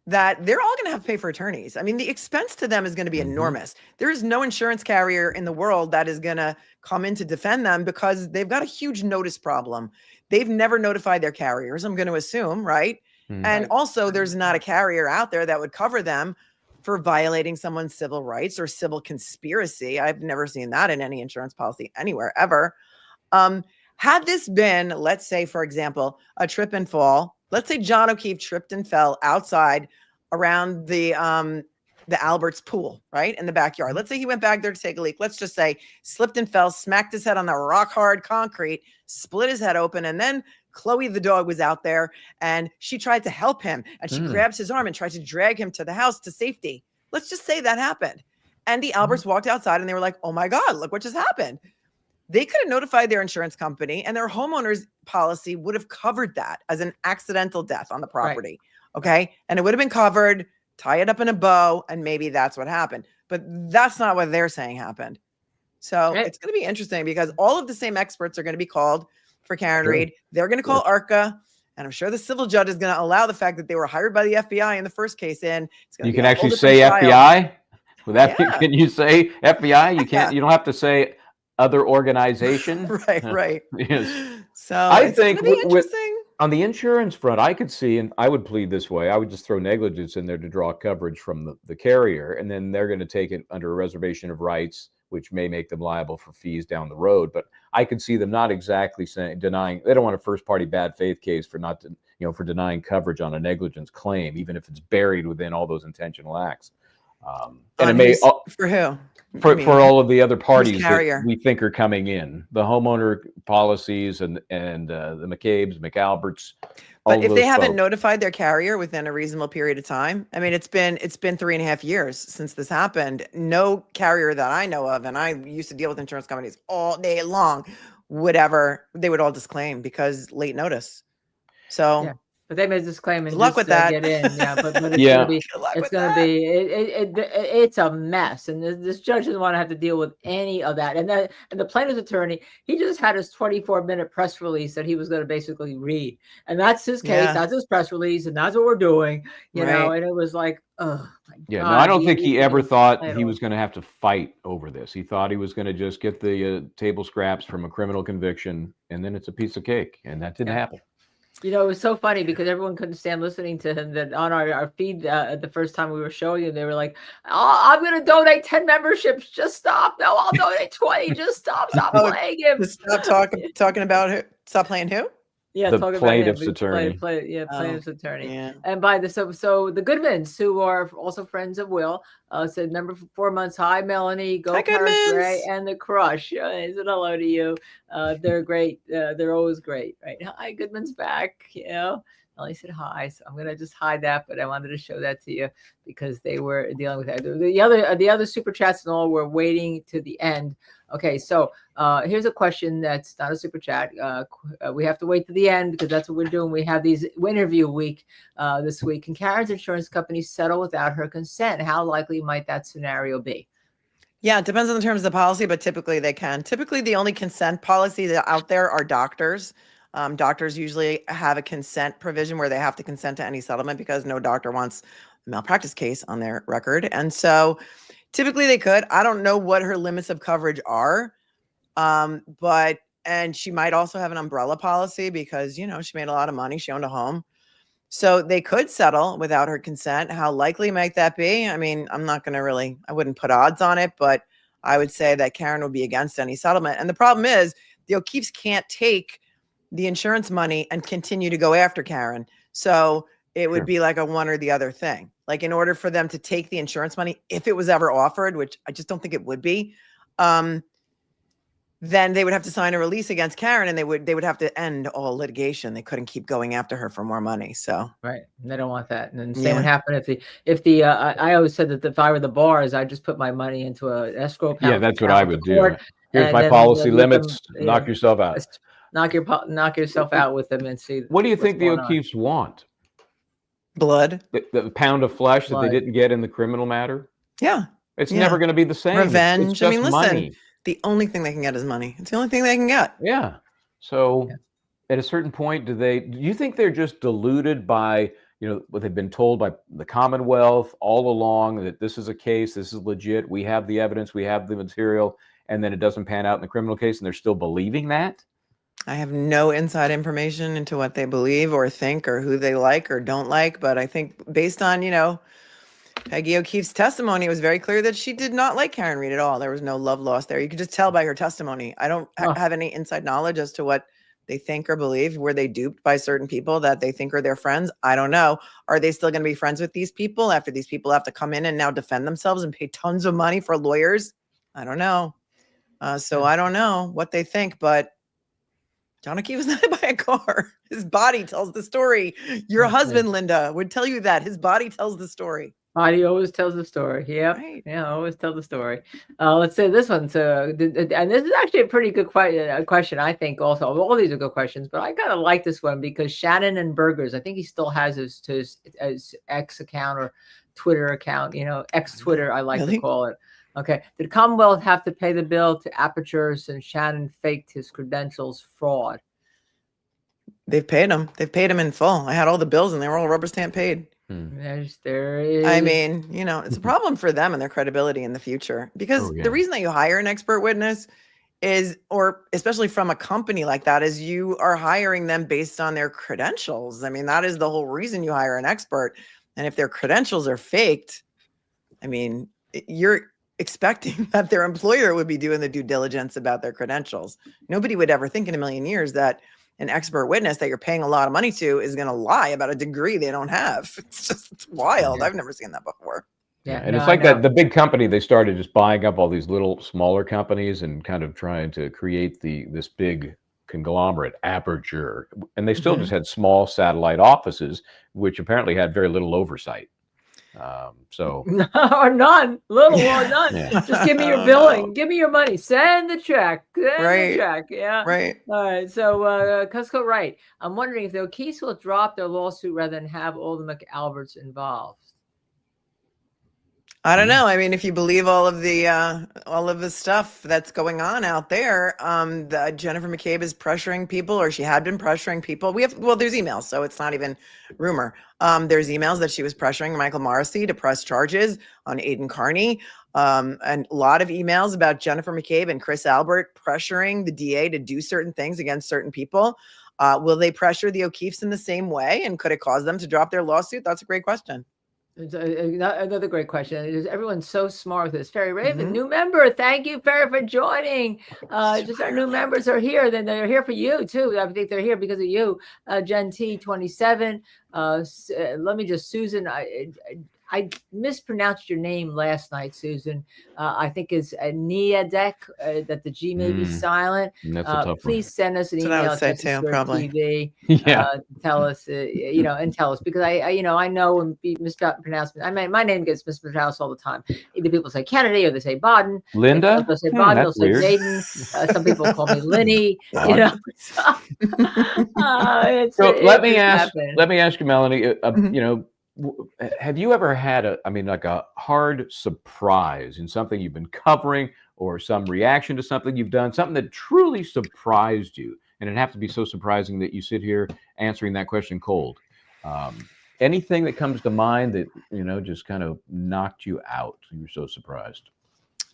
that they're all going to have to pay for attorneys. I mean, the expense to them is going to be enormous. There is no insurance carrier in the world that is going to come in to defend them, because they've got a huge notice problem. They've never notified their carriers, I'm going to assume, right? And also, there's not a carrier out there that would cover them for violating someone's civil rights or civil conspiracy. I've never seen that in any insurance policy anywhere ever. Had this been, let's say, for example, a trip and fall, let's say John O'Keefe tripped and fell outside around the Alberts pool, right, in the backyard. Let's say he went back there to take a leak. Let's just say slipped and fell, smacked his head on the rock hard concrete, split his head open, and then Chloe the dog was out there, and she tried to help him, and she grabs his arm and tried to drag him to the house to safety. Let's just say that happened. And the Alberts walked outside, and they were like, oh my God, look what just happened. They could have notified their insurance company, and their homeowner's policy would have covered that as an accidental death on the property. Okay. And it would have been covered, tie it up in a bow, and maybe that's what happened. But that's not what they're saying happened. So it's going to be interesting, because all of the same experts are going to be called for Karen Reed. They're going to call ARCA, and I'm sure the civil judge is going to allow the fact that they were hired by the FBI in the first case in. You can actually say FBI. Would that can you say FBI? You can't. You don't have to say other organization. Right. Yes. So I think On the insurance front, I could see, and I would plead this way, I would just throw negligence in there to draw coverage from the carrier, and then they're going to take it under a reservation of rights, which may make them liable for fees down the road. But I could see them not exactly denying. They don't want a first-party bad faith case for for denying coverage on a negligence claim, even if it's buried within all those intentional acts. And it may for who? For all of the other parties that we think are coming in, the homeowner policies and the McCabe's, McAlberts. But if they haven't notified their carrier within a reasonable period of time, I mean, it's been 3.5 years since this happened. No carrier that I know of, and I used to deal with insurance companies all day long, they would all disclaim because late notice. So. Yeah. But they made this claim and good luck with that. Get in. Yeah, but it's a mess, and this judge doesn't want to have to deal with any of that. And the plaintiff's attorney, he just had his 24-minute press release that he was going to basically read, and that's his case, that's his press release, and that's what we're doing, you know. And it was like, oh my God. No, I don't think he ever thought he was going to have to fight over this. He thought he was going to just get the table scraps from a criminal conviction, and then it's a piece of cake, and that didn't happen. You know, it was so funny because everyone couldn't stand listening to him. That on our feed the first time we were showing him, they were like, "Oh, I'm going to donate 10 memberships. Just stop. No, I'll donate 20. Just stop playing him. Stop talking about who? Stop playing who? Yeah, the plaintiff's attorney. Plaintiff's attorney. Yeah. And by the so the Goodmans, who are also friends of Will, said, "Member for 4 months. Hi, Melanie. Go Paris Ray and the Crush. Said hello to you. They're great. They're always great, right? Hi, Goodman's back. You know." Melanie said hi, so I'm gonna just hide that, but I wanted to show that to you because they were dealing with that. The other super chats and all were waiting to the end. Okay, so here's a question that's not a super chat. We have to wait to the end because that's what we're doing. We have these interview week this week. Can Karen's insurance company settle without her consent? How likely might that scenario be? Yeah, it depends on the terms of the policy, but typically they can. Typically, the only consent policy that out there are doctors. Doctors usually have a consent provision where they have to consent to any settlement because no doctor wants a malpractice case on their record. And so typically they could. I don't know what her limits of coverage are, and she might also have an umbrella policy because, you know, she made a lot of money. She owned a home. So they could settle without her consent. How likely might that be? I mean, I'm not going to I wouldn't put odds on it, but I would say that Karen would be against any settlement. And the problem is the O'Keefes can't take the insurance money and continue to go after Karen. So it would be like a one or the other thing. Like in order for them to take the insurance money, if it was ever offered, which I just don't think it would be, then they would have to sign a release against Karen and they would have to end all litigation. They couldn't keep going after her for more money. So right. They don't want that. And then same would happen if the I always said that if I were the bars, I'd just put my money into an escrow account. Yeah, that's what I would do. Here's my policy limits. Knock yourself out. Knock yourself out with them and see. What do you think the O'Keefes want? Blood. The pound of flesh that they didn't get in the criminal matter? Yeah. It's never going to be the same. Revenge. It's just listen, money. The only thing they can get is money. It's the only thing they can get. Yeah. So at a certain point, do you think they're just deluded by, you know, what they've been told by the Commonwealth all along that this is a case, this is legit, we have the evidence, we have the material, and then it doesn't pan out in the criminal case and they're still believing that? I have no inside information into what they believe or think or who they like or don't like. But I think based on, you know, Peggy O'Keefe's testimony, it was very clear that she did not like Karen Reed at all. There was no love lost there. You could just tell by her testimony. I don't have any inside knowledge as to what they think or believe. Were they duped by certain people that they think are their friends? I don't know. Are they still going to be friends with these people after these people have to come in and now defend themselves and pay tons of money for lawyers? I don't know. So I don't know what they think, but John O'Keefe was not hit by a car. His body tells the story. Your husband, Linda, would tell you that. His body tells the story. Body always tells the story. Yeah. Right. Yeah, always tell the story. Let's say this one. So, and this is actually a pretty good question, I think, also. All these are good questions, but I kind of like this one because Shannon and Burgers, I think he still has his X account or Twitter account, you know, X Twitter, I like to call it. Okay. Did Commonwealth have to pay the bill to Aperture since Shannon faked his credentials fraud? They've paid him. They've paid him in full. I had all the bills and they were all rubber stamp paid. There is. I mean, you know, it's a problem for them and their credibility in the future because the reason that you hire an expert witness is, or especially from a company like that, is you are hiring them based on their credentials. I mean, that is the whole reason you hire an expert. And if their credentials are faked, I mean, you're expecting that their employer would be doing the due diligence about their credentials. Nobody would ever think in a million years that an expert witness that you're paying a lot of money to is going to lie about a degree they don't have. It's wild. I've never seen that before. Yeah, and it's like that the big company, they started just buying up all these little smaller companies and kind of trying to create this big conglomerate, Aperture, and they still just had small satellite offices, which apparently had very little oversight. Or none, little or none. Just give me your billing, give me your money, send the check, the check. Yeah, right. All right. So Cusco, right. I'm wondering if the O'Keefes will drop their lawsuit rather than have all the McAlberts involved. I don't know. I mean, if you believe all of the stuff that's going on out there, Jennifer McCabe is pressuring people, or she had been pressuring people. There's emails, so it's not even rumor. There's emails that she was pressuring Michael Morrissey to press charges on Aidan Carney, and a lot of emails about Jennifer McCabe and Chris Albert pressuring the DA to do certain things against certain people. Will they pressure the O'Keefes in the same way, and could it cause them to drop their lawsuit? That's a great question. Another great question. Everyone's so smart with this. Ferry Raven, new member. Thank you, Ferry, for joining. Just our new members are here. Then they're here for you too. I think they're here because of you. Jen T 27. Let me just, Susan. I mispronounced your name last night, Susan. I think it's Niadek, that the G may be silent. That's a tough please send us an email. I would say too, probably. TV, tell us, and tell us, because I know when mispronounced. I mean, my name gets mispronounced all the time. Either people say Kennedy or they say Baden. Linda? They'll say Baden, they'll say Baden. Some people call me Linny. So let me ask you, Melanie, have you ever had a hard surprise in something you've been covering, or some reaction to something you've done, something that truly surprised you, and it'd have to be so surprising that you sit here answering that question cold? Anything that comes to mind that just kind of knocked you out? You were so surprised.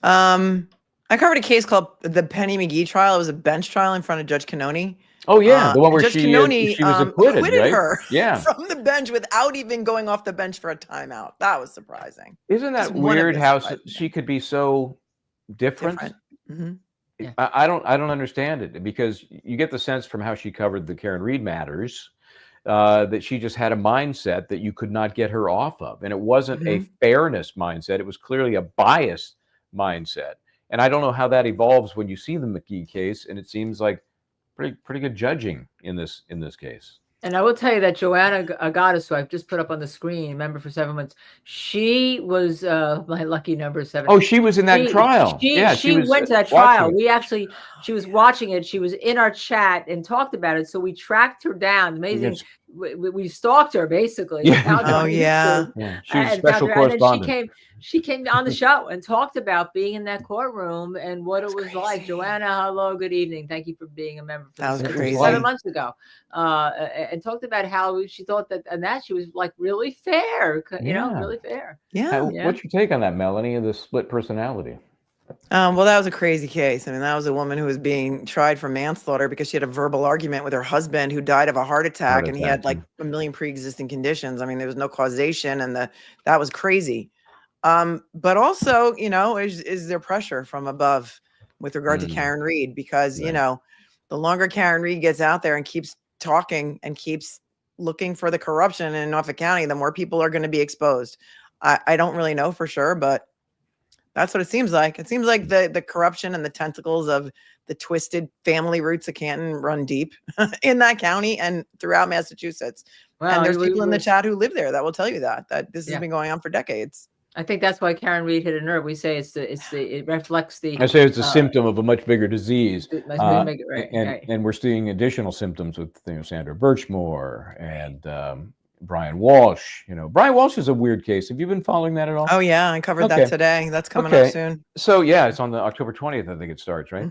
I covered a case called the Penny McGee trial. It was a bench trial in front of Judge Kenney. Oh yeah, the one where Judge she was acquitted, right? her Yeah, from the bench without even going off the bench for a timeout. That was surprising. Isn't that weird how she could be so different? I don't understand it, because you get the sense from how she covered the Karen Reed matters that she just had a mindset that you could not get her off of, and it wasn't a fairness mindset. It was clearly a biased mindset, and I don't know how that evolves when you see the McGee case, and it seems like pretty good judging in this case. And I will tell you that Joanna Agatis, who I've just put up on the screen, member for 7 months, she was my lucky number 7. Oh, she was in that trial. She went to that trial. She was watching it. She was in our chat and talked about it. So we tracked her down. Amazing. Yes. We stalked her basically. Oh yeah. She was special correspondent. And she came on the show and talked about being in that courtroom and what it was like. Joanna, hello, good evening. Thank you for being a member. That was crazy. 7 months ago, and talked about how she thought that she was like really fair. Really fair. Yeah. What's your take on that, Melanie, and the split personality? Well, that was a crazy case. I mean, that was a woman who was being tried for manslaughter because she had a verbal argument with her husband, who died of a heart attack, and he had like a million pre-existing conditions. I mean, there was no causation, and that was crazy. But also, is there pressure from above with regard to Karen Reed? Because, the longer Karen Reed gets out there and keeps talking and keeps looking for the corruption in Norfolk County, the more people are going to be exposed. I don't really know for sure, but that's what it seems like. It seems like the corruption and the tentacles of the twisted family roots of Canton run deep in that county and throughout Massachusetts. Wow, and there's people in the chat who live there that will tell you that this has been going on for decades. I think that's why Karen Reed hit a nerve. We say it reflects the. I say it's a symptom of a much bigger disease, right. And we're seeing additional symptoms with Sandra Birchmore and Brian Walshe. Brian Walshe is a weird case. Have you been following that at all? Oh yeah, I covered that today. That's coming up soon. So yeah, it's on the October 20th. I think it starts, right?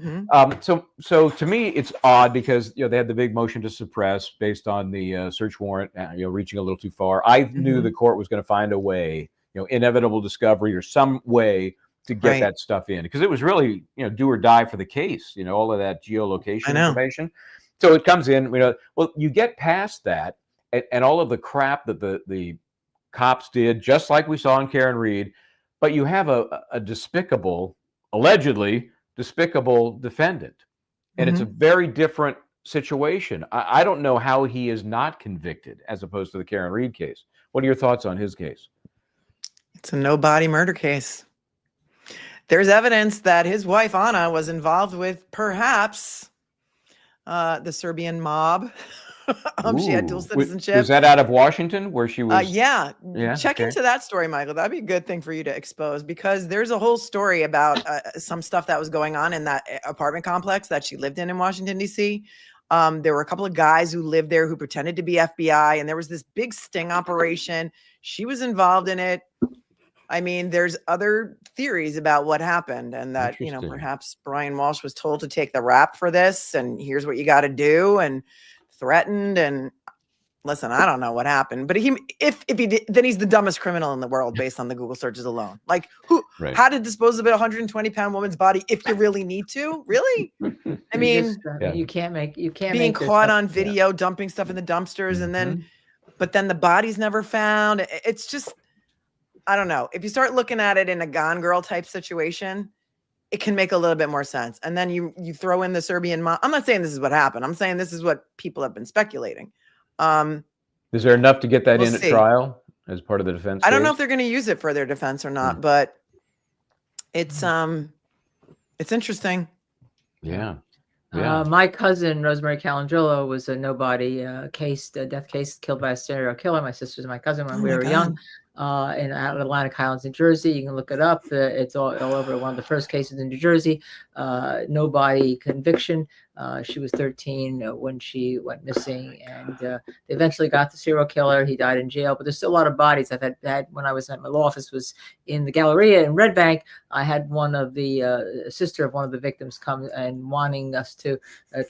So to me, it's odd because they had the big motion to suppress based on the search warrant, reaching a little too far. I knew the court was going to find a way, inevitable discovery or some way to get that stuff in, because it was really, do or die for the case, all of that geolocation information. So it comes in, well, you get past that and all of the crap that the cops did, just like we saw in Karen Reed, but you have a despicable, allegedly despicable defendant. And it's a very different situation. I don't know how he is not convicted as opposed to the Karen Reed case. What are your thoughts on his case? It's a no-body murder case. There's evidence that his wife, Anna, was involved with perhaps the Serbian mob. She had dual citizenship. Was that out of Washington where she was? Yeah. Check into that story, Michael. That'd be a good thing for you to expose, because there's a whole story about some stuff that was going on in that apartment complex that she lived in Washington, D.C. There were a couple of guys who lived there who pretended to be FBI, and there was this big sting operation. She was involved in it. I mean, there's other theories about what happened, and that, perhaps Brian Walshe was told to take the rap for this, and here's what you got to do, and threatened. And listen, I don't know what happened, but if he did, then he's the dumbest criminal in the world based on the Google searches alone. Like, how to dispose of a 120-pound woman's body if you really need to? Really? I mean, you can't being caught on video dumping stuff in the dumpsters, and then, but then the body's never found. It's just, I don't know. If you start looking at it in a Gone Girl type situation, it can make a little bit more sense. And then you throw in the Serbian mob. I'm not saying this is what happened. I'm saying this is what people have been speculating. Is there enough to get that in at trial as part of the defense? I don't know if they're going to use it for their defense or not, but it's interesting. Yeah. My cousin Rosemary Calandrillo was a nobody death case, killed by a serial killer. My sister's my cousin when we were young. In Atlantic Highlands, New Jersey. You can look it up. It's all over. One of the first cases in New Jersey. Nobody conviction. She was 13 when she went missing, and they eventually got the serial killer. He died in jail, but there's still a lot of bodies. I've had when I was at my law office was in the Galleria in Red Bank. I had one of the sister of one of the victims come and wanting us to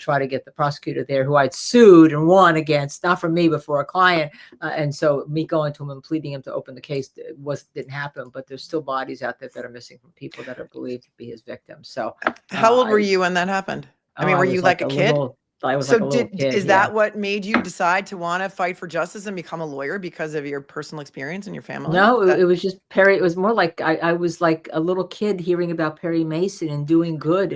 try to get the prosecutor there, who I'd sued and won against, not for me but for a client. And so me going to him and pleading him to open the case didn't happen. But there's still bodies out there that are missing from people that are believed to be his victims. So, how old were you when that happened? I mean, were you like a kid? I was like a little kid. Is that what made you decide to want to fight for justice and become a lawyer, because of your personal experience and your family? No, it was just Perry. It was more like I was like a little kid hearing about Perry Mason and doing good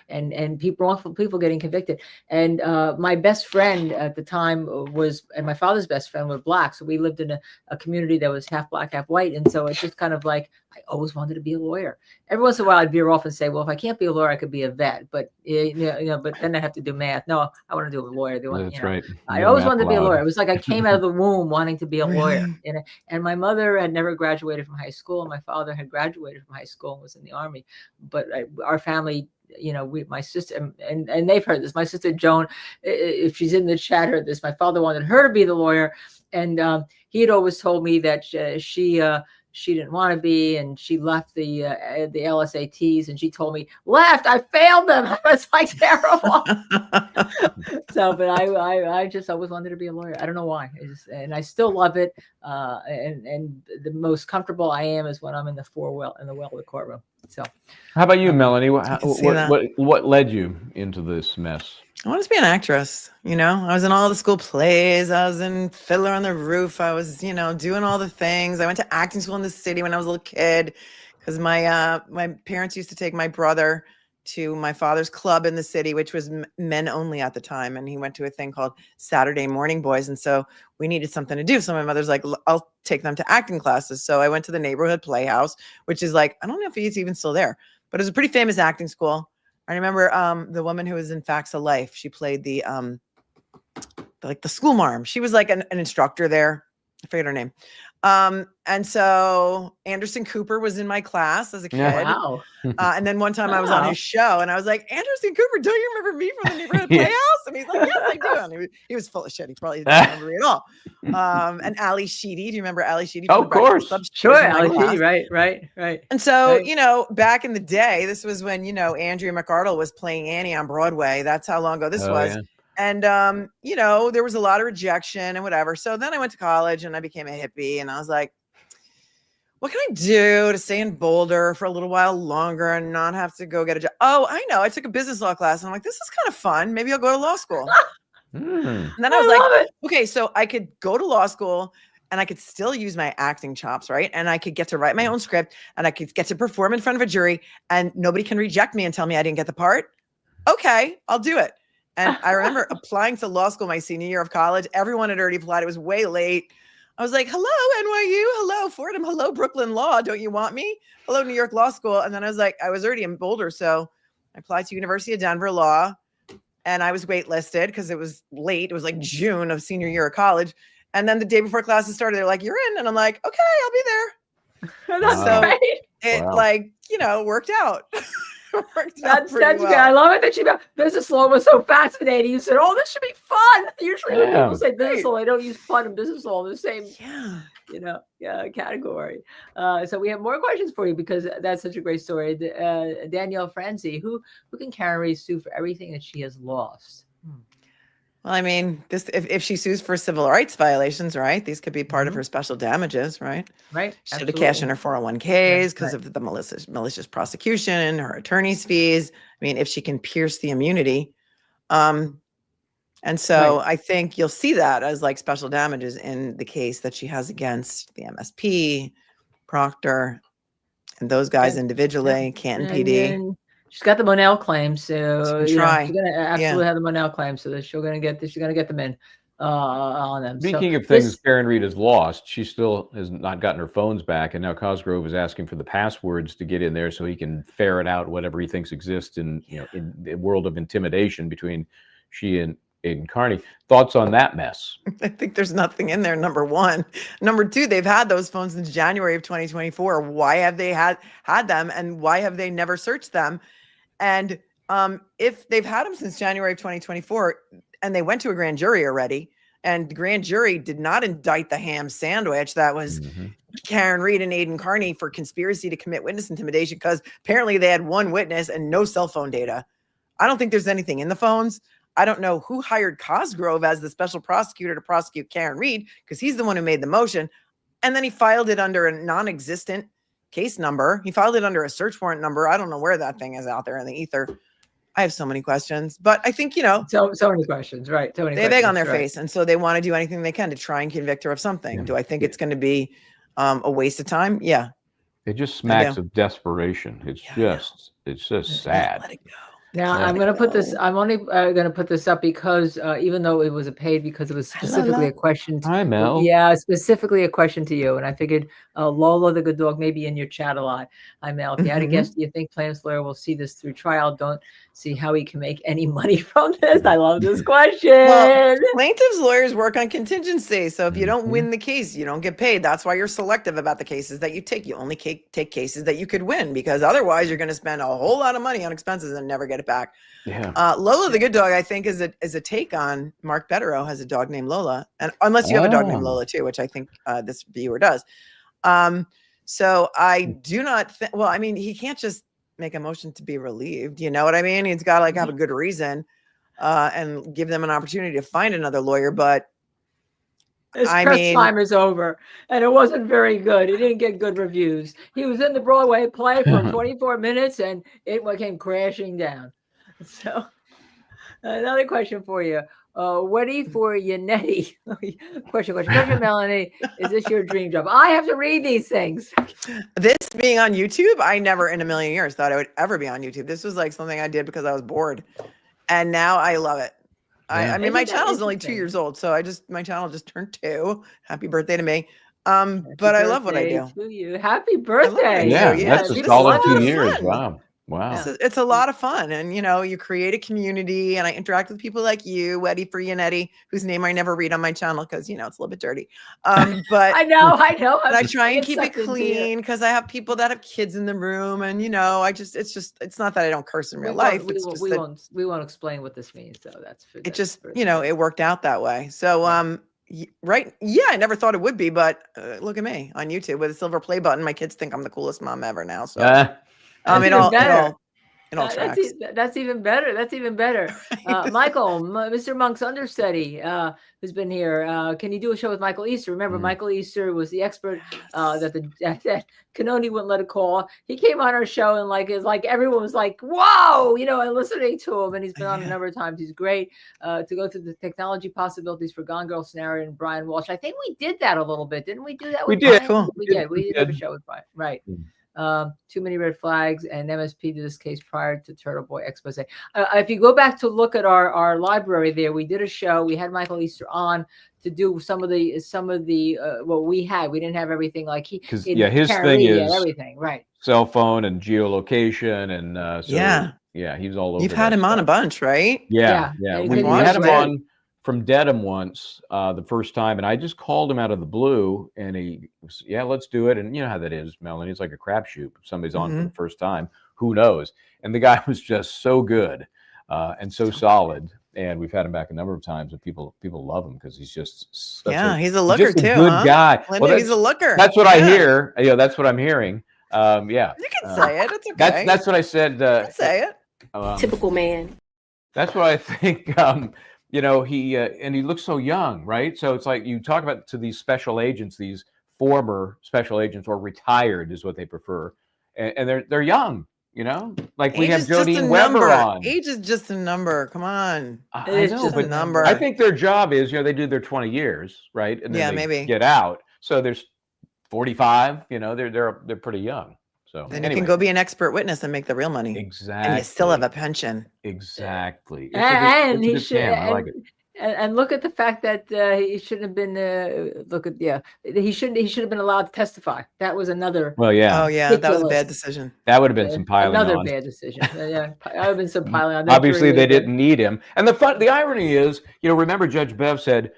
and wrongful people getting convicted. And my best friend at the time and my father's best friend were black. So we lived in a community that was half black, half white. And so it's just kind of like, I always wanted to be a lawyer. Every once in a while I'd veer off and say, well, if I can't be a lawyer, I could be a vet. But but then I have to do math. No, I want to do a lawyer. That's right. I always wanted to be a lawyer. It was like I came out of the womb wanting to be a lawyer. And my mother had never graduated from high school. My father had graduated from high school and was in the Army. But our family, my sister, and they've heard this. My sister Joan, if she's in the chat, heard this. My father wanted her to be the lawyer, and he had always told me that she didn't want to be, and she left the LSATs, and she told me, left, I failed them. I was like, terrible. So, but I just always wanted to be a lawyer. I don't know why. And I still love it. And the most comfortable I am is when I'm in the well of the courtroom. So, how about you, Melanie? What led you into this mess? I wanted to be an actress. I was in all the school plays. I was in Fiddler on the Roof. I was, doing all the things. I went to acting school in the city when I was a little kid, because my parents used to take my brother to my father's club in the city, which was men only at the time. And he went to a thing called Saturday Morning Boys. And so we needed something to do. So my mother's like, I'll take them to acting classes. So I went to the neighborhood playhouse, which is like, I don't know if he's even still there, but it was a pretty famous acting school. I remember the woman who was in Facts of Life. She played the school marm. She was like an instructor there. I forget her name. And so Anderson Cooper was in my class as a kid. Wow. And then one time I was on his show and I was like, Anderson Cooper, don't you remember me from the neighborhood playhouse? And he's like, yes, I do. And he was full of shit. He probably didn't remember me at all. And Ali Sheedy. Do you remember Ali Sheedy? Oh, of course. Sure. Ali Sheedy. Right. And so, back in the day, this was when, Andrea McArdle was playing Annie on Broadway. That's how long ago this was. Yeah. And, there was a lot of rejection and whatever. So then I went to college and I became a hippie, and I was like, what can I do to stay in Boulder for a little while longer and not have to go get a job? Oh, I know. I took a business law class and I'm like, this is kind of fun. Maybe I'll go to law school. And then I was like, okay, so I could go to law school and I could still use my acting chops, right? And I could get to write my own script and I could get to perform in front of a jury and nobody can reject me and tell me I didn't get the part. Okay, I'll do it. And I remember applying to law school my senior year of college. Everyone had already applied. It was way late. I was like, hello, NYU. Hello, Fordham. Hello, Brooklyn Law. Don't you want me? Hello, New York Law School. And then I was like, I was already in Boulder. So I applied to University of Denver Law and I was waitlisted because it was late. It was like June of senior year of college. And then the day before classes started, they're like, you're in. And I'm like, okay, I'll be there. That's So great. it like, worked out. That's good. I love it that you business law was so fascinating. You said, "Oh, this should be fun." Usually, when people say business law, they don't use fun and business law in the same, category. So we have more questions for you because that's such a great story. Danielle Franzi, who can Karen sue for everything that she has lost? Well, I mean, this if she sues for civil rights violations, right? These could be part of her special damages, right? Right. She should have cashed in her 401ks because of the malicious prosecution, her attorney's fees. I mean, if she can pierce the immunity. And so I think you'll see that as like special damages in the case that she has against the MSP, Proctor, and those guys individually, Canton PD. She's got the Monell claim, so she's gonna absolutely have the Monell claim, so that she's gonna get them in on them. Speaking of things Karen Reed has lost, she still has not gotten her phones back, and now Cosgrove is asking for the passwords to get in there so he can ferret out whatever he thinks exists in in the world of intimidation between she and Carney. Thoughts on that mess? I think there's nothing in there, number one. Number two, they've had those phones since January of 2024. Why have they had them, and why have they never searched them? And if they've had them since January of 2024 and they went to a grand jury already, and the grand jury did not indict the ham sandwich that was Karen Reed and Aidan Carney for conspiracy to commit witness intimidation, because apparently they had one witness and no cell phone data. I don't think there's anything in the phones. I don't know who hired Cosgrove as the special prosecutor to prosecute Karen Reed, because he's the one who made the motion. And then he filed it under a non-existent case number. He filed it under a search warrant number. I don't know where that thing is out there in the ether. I have so many questions, but I think, so many questions, right? So many they beg on their face. And so they want to do anything they can to try and convict her of something. Do I think it's going to be a waste of time? Yeah. It just smacks of desperation. It's just sad. Let it go. Now I'm going to put this. I'm only going to put this up because even though it was a paid, because it was specifically a question. Hi, Mel. Yeah, specifically a question to you, and I figured Lola the good dog may be in your chat a lot. Hi, Mel. If you had a guess, do you think plaintiff's lawyer will see this through trial? Don't see how he can make any money from this. I love this question. Well, plaintiff's lawyers work on contingency, so if you don't win the case, you don't get paid. That's why you're selective about the cases that you take. You only take cases that you could win, because otherwise you're going to spend a whole lot of money on expenses and never get it back. Yeah. Lola the good dog, I think, is a take on Mark Betterow has a dog named Lola, and unless you have a dog named Lola too, which I think this viewer does. So I do not think. Well, I mean, he can't just make a motion to be relieved. You know what I mean? He's got to have a good reason and give them an opportunity to find another lawyer. But his time is over, and it wasn't very good. He didn't get good reviews. He was in the Broadway play for 24 minutes, and it came crashing down. So, another question for you. Ready for Yannetti? Question, Melanie. Is this your dream job? I have to read these things. This being on YouTube, I never in a million years thought I would ever be on YouTube. This was like something I did because I was bored, and now I love it. I mean, my channel is only 2 years old, so my channel just turned 2. Happy birthday to me. But I love what I do. To you. Happy birthday. That's a solid 2 years. Wow. It's a lot of fun. And, you create a community, and I interact with people like you, Ready for Yannetti, whose name I never read on my channel because, it's a little bit dirty. But I know. But I try and keep it clean because I have people that have kids in the room, and, it's not that I don't curse in real life. We won't explain what this means. So it worked out that way. So, right. Yeah. I never thought it would be, but look at me on YouTube with a silver play button. My kids think I'm the coolest mom ever now. So. It all tracks. That's even better. That's even better. Michael, Mr. Monk's understudy, who's been here. Can you do a show with Michael Easter? Remember, Michael Easter was the expert that Kenney wouldn't let it call. He came on our show and everyone was like, "Whoa!" And listening to him. And he's been on a number of times. He's great to go through the technology possibilities for Gone Girl scenario and Brian Walshe. I think we did that a little bit, didn't we? Do that? We did. Cool. We did. We did have a show with Brian, right? Too Many Red Flags and MSP to this case prior to Turtle Boy expose. If you go back to look at our library there, we did a show. We had Michael Easter on to do some of the what we had. We didn't have everything like he. Because his thing is everything, right? Cell phone and geolocation and he's all over. You've had him on a bunch, right? Yeah. We had him on from Dedham once the first time, and I just called him out of the blue, and he was, let's do it. And you know how that is, Melanie. It's like a crapshoot. If somebody's on for the first time, who knows? And the guy was just so good and so solid. And we've had him back a number of times, and people love him because he's just he's a looker too. Good guy. Well, he's a looker. That's what I hear. That's what I'm hearing. You can say it. It's okay. That's what I said. Say it. Typical man. That's what I think. He looks so young, right? So it's like you talk about to these special agents, these former special agents or retired is what they prefer, and they're young. Like we have Jodine Weber on. Age is just a number. Come on, it's just a number. I think their job is, they do their 20 years, right? And then they maybe get out. So there's 45. They're pretty young. So then you can go be an expert witness and make the real money. Exactly. And you still have a pension. Exactly. And he should. I like it. And look at the fact that he shouldn't have been. He shouldn't have been allowed to testify. That was another. Well, yeah. Oh, yeah. That was a bad decision. That would have been some piling on. Another bad decision. That would have been some piling on. Obviously, they didn't need him. And the irony is, remember Judge Bev said,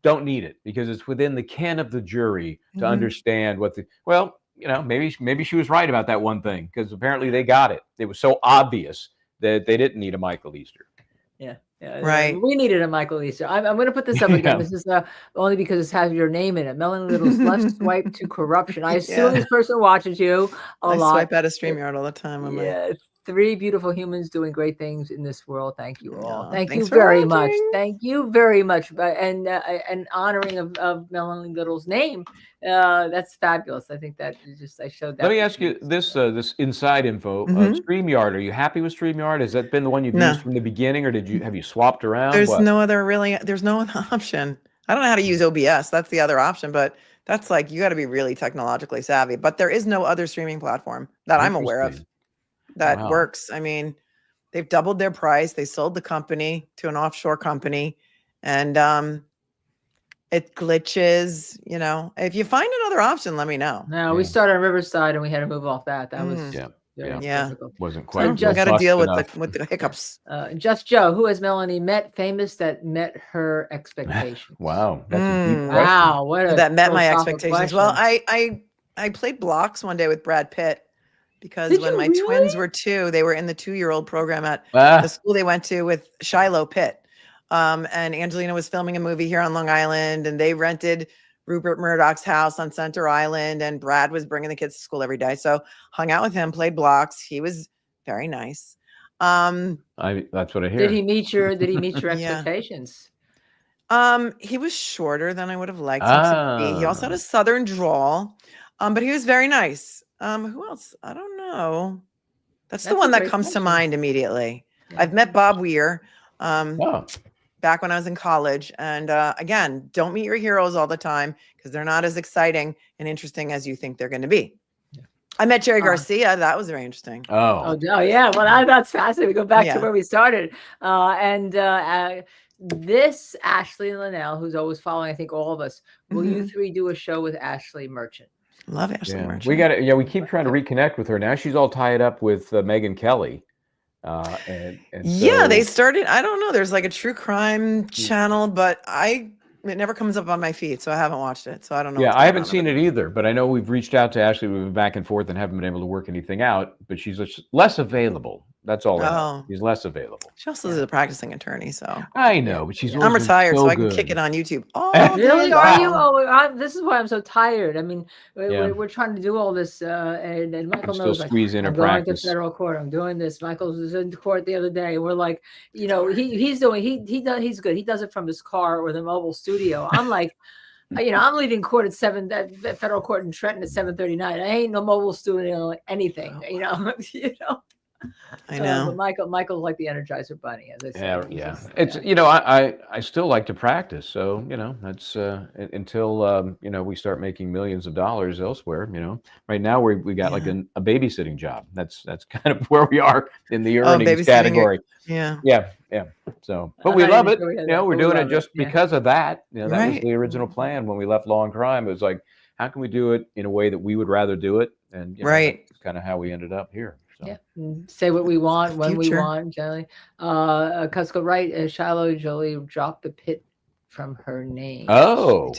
"Don't need it because it's within the ken of the jury to understand what the." Well, maybe she was right about that one thing because apparently they got it. It was so obvious that they didn't need a Michael Easter. Yeah, right. We needed a Michael Easter. I'm going to put this up again. This is only because it has your name in it. Melanie Little's Left Swipe to Corruption. I assume this person watches you a lot. I swipe out of StreamYard all the time. 3 beautiful humans doing great things in this world. Thank you all. Thank you Thanks very for much. watching. Thank you very much. And honoring of Melanie Little's name. That's fabulous. I think that I showed that. Let me ask you this inside info. StreamYard, are you happy with StreamYard? Has that been the one you've used from the beginning, or have you swapped around? There's no other option. I don't know how to use OBS. That's the other option, but that's like you got to be really technologically savvy. But there is no other streaming platform that I'm aware of that works. I mean, they've doubled their price. They sold the company to an offshore company, and it glitches. If you find another option, let me know. No, we started on Riverside and we had to move off that. That was wasn't quite. Just got to deal with the hiccups. Just Joe, who has Melanie met famous that met her expectations? Wow, that's a deep question. Wow, that met my expectations. Well, I played blocks one day with Brad Pitt. Because when my twins were 2, they were in the 2-year-old program at the school they went to with Shiloh Pitt. And Angelina was filming a movie here on Long Island, and they rented Rupert Murdoch's house on Center Island, and Brad was bringing the kids to school every day. So hung out with him, played blocks. He was very nice. That's what I hear. Did he meet your expectations? He was shorter than I would have liked him to be. He also had a Southern drawl, but he was very nice. Who else? I don't know. That's the one that comes to mind immediately. Yeah. I've met Bob Weir back when I was in college. And again, don't meet your heroes all the time because they're not as exciting and interesting as you think they're going to be. Yeah. I met Jerry Garcia. That was very interesting. Oh yeah. Well, that's fascinating. We go back to where we started. This Ashley Linnell, who's always following, I think, all of us. Will you 3 do a show with Ashley Merchant? Love Ashley Merchant. We got it. We keep trying to reconnect with her. Now she's all tied up with Megyn Kelly. And so, they started. I don't know. There's like a true crime channel, but it never comes up on my feed, so I haven't watched it. So I don't know. Yeah, I haven't seen it either, but I know we've reached out to Ashley. We've been back and forth and haven't been able to work anything out. But she's less available That's all. Oh. He's less available. She also is a practicing attorney, so I know, but she's. I'm retired, so I can good. kick it on YouTube. Oh, really? Are you? Oh, this is why I'm so tired. I mean, we're trying to do all this, and Michael knows. Squeeze in I'm going to federal court. I'm doing this. Michael was in court the other day. We're like, he's good. He does it from his car or the mobile studio. I'm like. I'm leaving court at 7. Federal court in Trenton at 7:39. I ain't no mobile studio, anything. I know. Michael's like the Energizer Bunny, as I say. Yeah. It's I still like to practice. So that's until we start making millions of dollars elsewhere. Right now we got like a babysitting job. That's kind of where we are in the earnings category. Yeah. So, but we love it. We're doing it just because of that. That was the original plan when we left Law and Crime. It was like, how can we do it in a way that we would rather do it? And that's kind of how we ended up here. So. Yeah, say what we want when we want, generally. Cusco Wright, Shiloh Jolie dropped the pit from her name. Oh,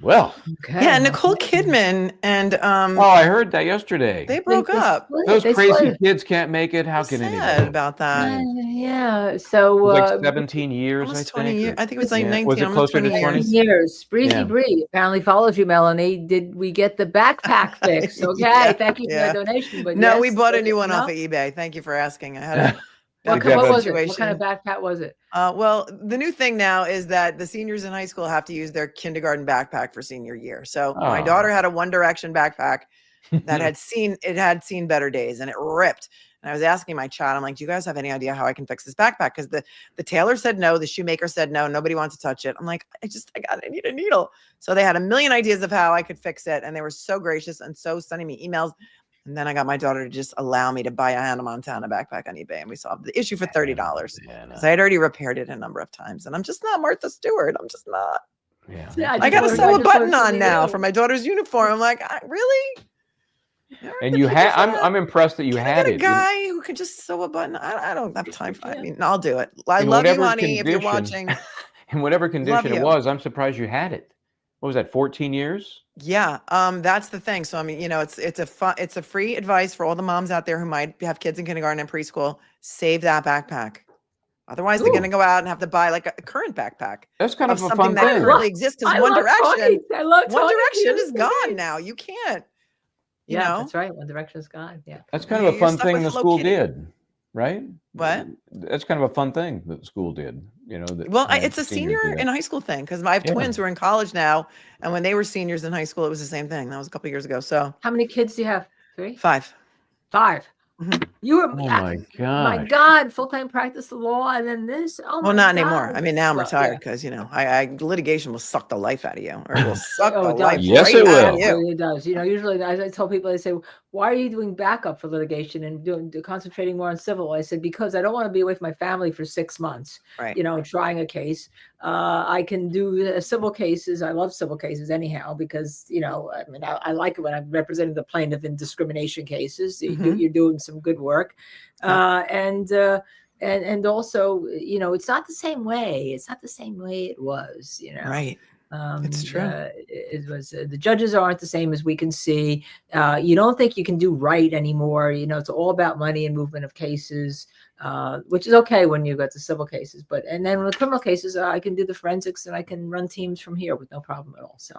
well. Okay. Yeah, Nicole Kidman and I heard that yesterday. They broke up. Those crazy kids can't make it. How can anybody? About that? Yeah. So like 17 years, almost I think. 20 years. I think it was like 19. Was it closer to 20 years? Breezy Bree apparently follows you, Melanie. Did we get the backpack fixed? Okay, thank you for that donation. But no, we bought a new one off of eBay. Thank you for asking. I had what was it? What kind of backpack was it? Well, the new thing now is that the seniors in high school have to use their kindergarten backpack for senior year. So my daughter had a One Direction backpack that had seen better days, and it ripped. And I was asking my child, I'm like, do you guys have any idea how I can fix this backpack? Because the tailor said no, the shoemaker said no, nobody wants to touch it. I'm like, I need a needle. So they had a million ideas of how I could fix it, and they were so gracious and so sending me emails. And then I got my daughter to just allow me to buy a Hannah Montana backpack on eBay, and we solved the issue for $30. Because I had already repaired it a number of times, and I'm just not Martha Stewart. I'm just not. Yeah. I got to sew a button on now for my daughter's uniform. I'm like, really? And you had, I'm impressed that you had a guy who could just sew a button. I don't have time for it. I mean, I'll do it. I love you, honey, if you're watching. In whatever condition it was, I'm surprised you had it. What was that, 14 years? Yeah, that's the thing. So I mean, it's a free advice for all the moms out there who might have kids in kindergarten and preschool. Save that backpack. Otherwise, they're going to go out and have to buy like a current backpack. That's kind of a something fun that thing. currently exists. Because One Direction is gone now. You can't. You yeah, know? that's right. One Direction is gone. Yeah, that's kind of a fun thing the school did, right? What? That's kind of a fun thing that the school did. It's a senior in high school thing because I have twins who are in college now, and when they were seniors in high school, it was the same thing. That was a couple of years ago. So, how many kids do you have? 3? 5. 5. You were, oh my God. My God, full-time practice of law, and then this. Oh my not God. anymore. I mean, now I'm retired because litigation will suck the life out of you, or it will suck the life yes, right it out will. of you. It does. Usually I tell people, they say, why are you doing backup for litigation and concentrating more on civil? I said, because I don't want to be away from my family for 6 months, right. Trying a case. I can do civil cases. I love civil cases anyhow, because, I like it when I'm representing the plaintiff in discrimination cases. You're doing some good work. And also, it's not the same way. It's not the same way it was, Right. It's true. It was the judges aren't the same as we can see. You don't think you can do right anymore. It's all about money and movement of cases, which is okay when you got the civil cases. And then with criminal cases, I can do the forensics and I can run teams from here with no problem at all. So,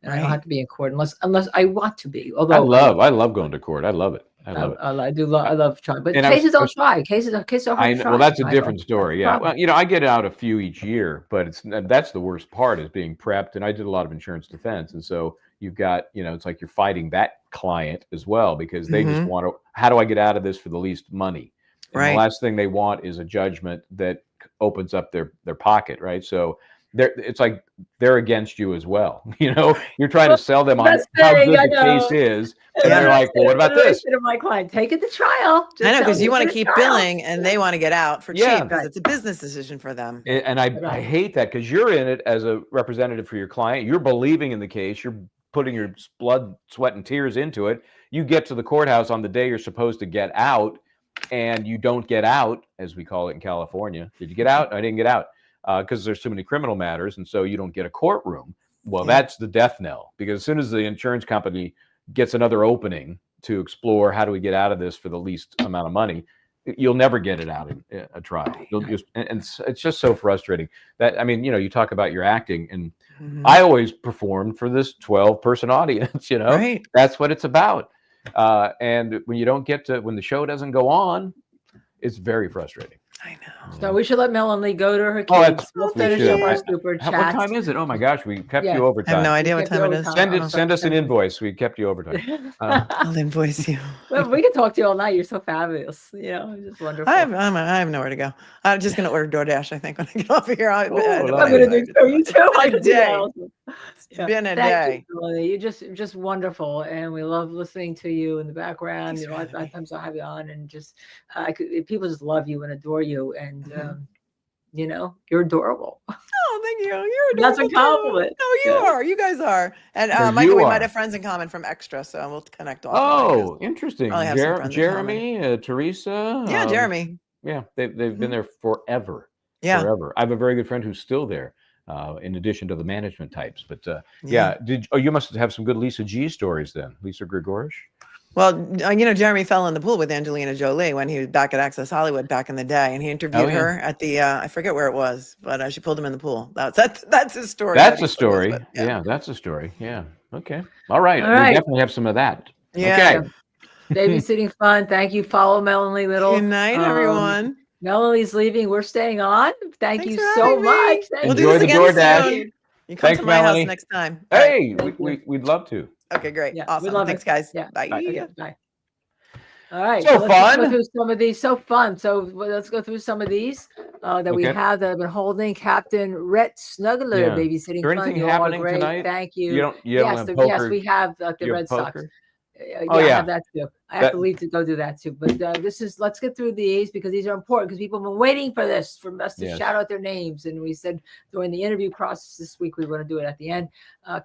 and I don't have to be in court unless I want to be. Although I love going to court. I love it. I love it. I love trying, but cases don't try. Cases are hard to try. Well, that's a different story. Yeah. Well, I get out a few each year, but that's the worst part is being prepped. And I did a lot of insurance defense. And so you've got, it's like you're fighting that client as well, because they just want to, how do I get out of this for the least money? And the last thing they want is a judgment that opens up their pocket. Right. So it's like they're against you as well. You're trying to sell them on how good the case is. And they're like, well, what about this? My client, take it to trial. I know, because you want to keep billing and they want to get out for cheap because it's a business decision for them. And I hate that, because you're in it as a representative for your client. You're believing in the case. You're putting your blood, sweat, and tears into it. You get to the courthouse on the day you're supposed to get out, and you don't get out, as we call it in California. Did you get out? I didn't get out. Because there's too many criminal matters, and so you don't get a courtroom. Well, that's the death knell, because as soon as the insurance company gets another opening to explore how do we get out of this for the least amount of money, you'll never get it out in a trial. You'll just, and it's just so frustrating that, I mean, you talk about your acting, and I always performed for this 12-person audience, Right. That's what it's about. And when you don't get to, when the show doesn't go on, it's very frustrating. I know. So we should let Melanie go to her Oh, kids. We'll finish up our super What chats. time is it? Oh my gosh, we kept Yeah. you I overtime. have no idea We what kept time you it is. overtime. Send us an invoice. We kept you overtime. I'll invoice you. Well, we can talk to you all night. You're so fabulous. It's just wonderful. I have nowhere to go. I'm just gonna order DoorDash, I think, when I get off of here. Oh, I'm going to do it for you too. Been a day. It's been a day. You're just wonderful, and we love listening to you in the background. A lot of times I have you on, and just people just love you and adore you, and you're adorable. Oh, thank you. You're adorable. That's a compliment. No, you are. You guys are. And Michael, we might have friends in common from Extra, so we'll connect off. Oh, interesting. Probably have some friends in Jeremy, Teresa. Yeah, Jeremy. Yeah, they've been there forever. Yeah. Forever. I have a very good friend who's still there, in addition to the management types. But you must have some good Lisa G stories then. Lisa Gregorish. Well, Jeremy fell in the pool with Angelina Jolie when he was back at Access Hollywood back in the day, and he interviewed her at the I forget where it was, but she pulled him in the pool. That's his story. That's a story. Yeah, that's a story. Yeah. Okay. All right. We definitely have some of that. Yeah. Okay. Babysitting fun. Thank you. Follow Melanie Little. Good night, everyone. Melanie's leaving. We're staying on. Thanks you so for much. We'll do this again soon. You come to my house next time. Hey, we'd love to. Okay, great. Yeah, awesome. Thanks, guys. Yeah. Bye. Okay, bye. All right. So let's fun. go through some of these. So fun. So let's go through some of these that we have that have been holding. Captain Rhett Snuggler, babysitting Is there fun. anything You all are happening great. thank Thank you. You don't Yes, have poker? yes, we have the You Red have Sox. poker? I have that too. I have to leave to go do that too. But let's get through these because these are important because people have been waiting for this, for us to shout out their names. And we said during the interview process this week, we want to do it at the end.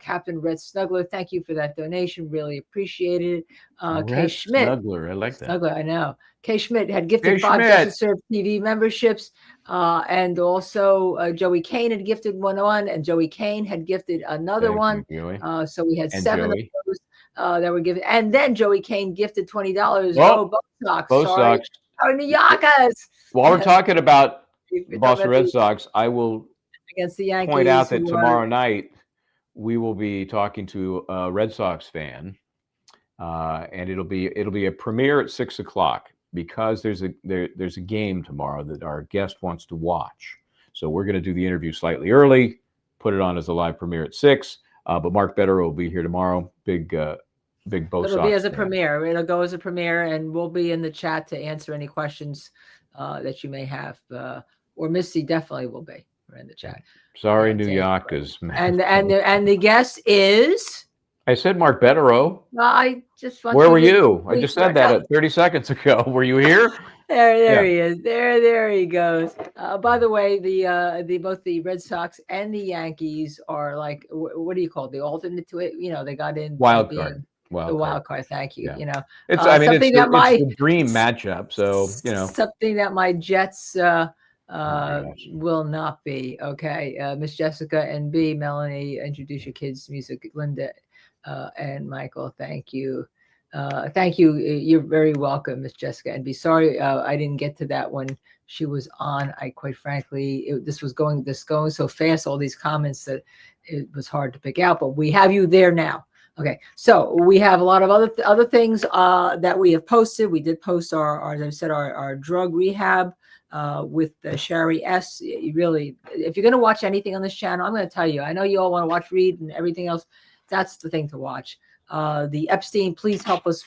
Captain Red Snuggler, thank you for that donation. Really appreciated it. Kay Schmidt. Snuggler, I like that. Snuggler, I know. Kay Schmidt had gifted 5 Justice Serve TV memberships. And also Joey Kane had gifted one, and Joey Kane had gifted another one. So we had 7 of those. That were given, and then Joey Kane gifted $20. Oh, Bo Sox. Sox. New Yorkers. While we're talking about the Boston Red Sox, I will against the Yankees point out that tomorrow night we will be talking to a Red Sox fan, and it'll be a premiere at 6:00 because there's a game tomorrow that our guest wants to watch. So we're going to do the interview slightly early, put it on as a live premiere at 6. But Mark Better will be here tomorrow. Big Bo Sox. It'll be as a premiere. It'll go as a premiere, and we'll be in the chat to answer any questions that you may have. Or Missy definitely will be. We're in the chat. Sorry, New Yorkers. And the guest is. I said Mark Bettero. I just. Where were you? I just said that 30 seconds ago. Were you here? There he is. There he goes. By the way, both the Red Sox and the Yankees are like, what do you call it? The alternate to it? They got in wild card. Wild card. Thank you. Yeah. It's the dream matchup. So something that my Jets will not be. Okay, Miss Jessica and B, Melanie, introduce your kids' music. Linda and Michael, thank you. Thank you. You're very welcome, Miss Jessica. And be sorry I didn't get to that when she was on. I quite frankly, this was going so fast, all these comments, that it was hard to pick out. But we have you there now. Okay, so we have a lot of other things that we have posted. We did post our as I said, our drug rehab with Sherry S. You really, if you're going to watch anything on this channel, I'm going to tell you. I know you all want to watch Reed and everything else. That's the thing to watch. The Epstein, please help us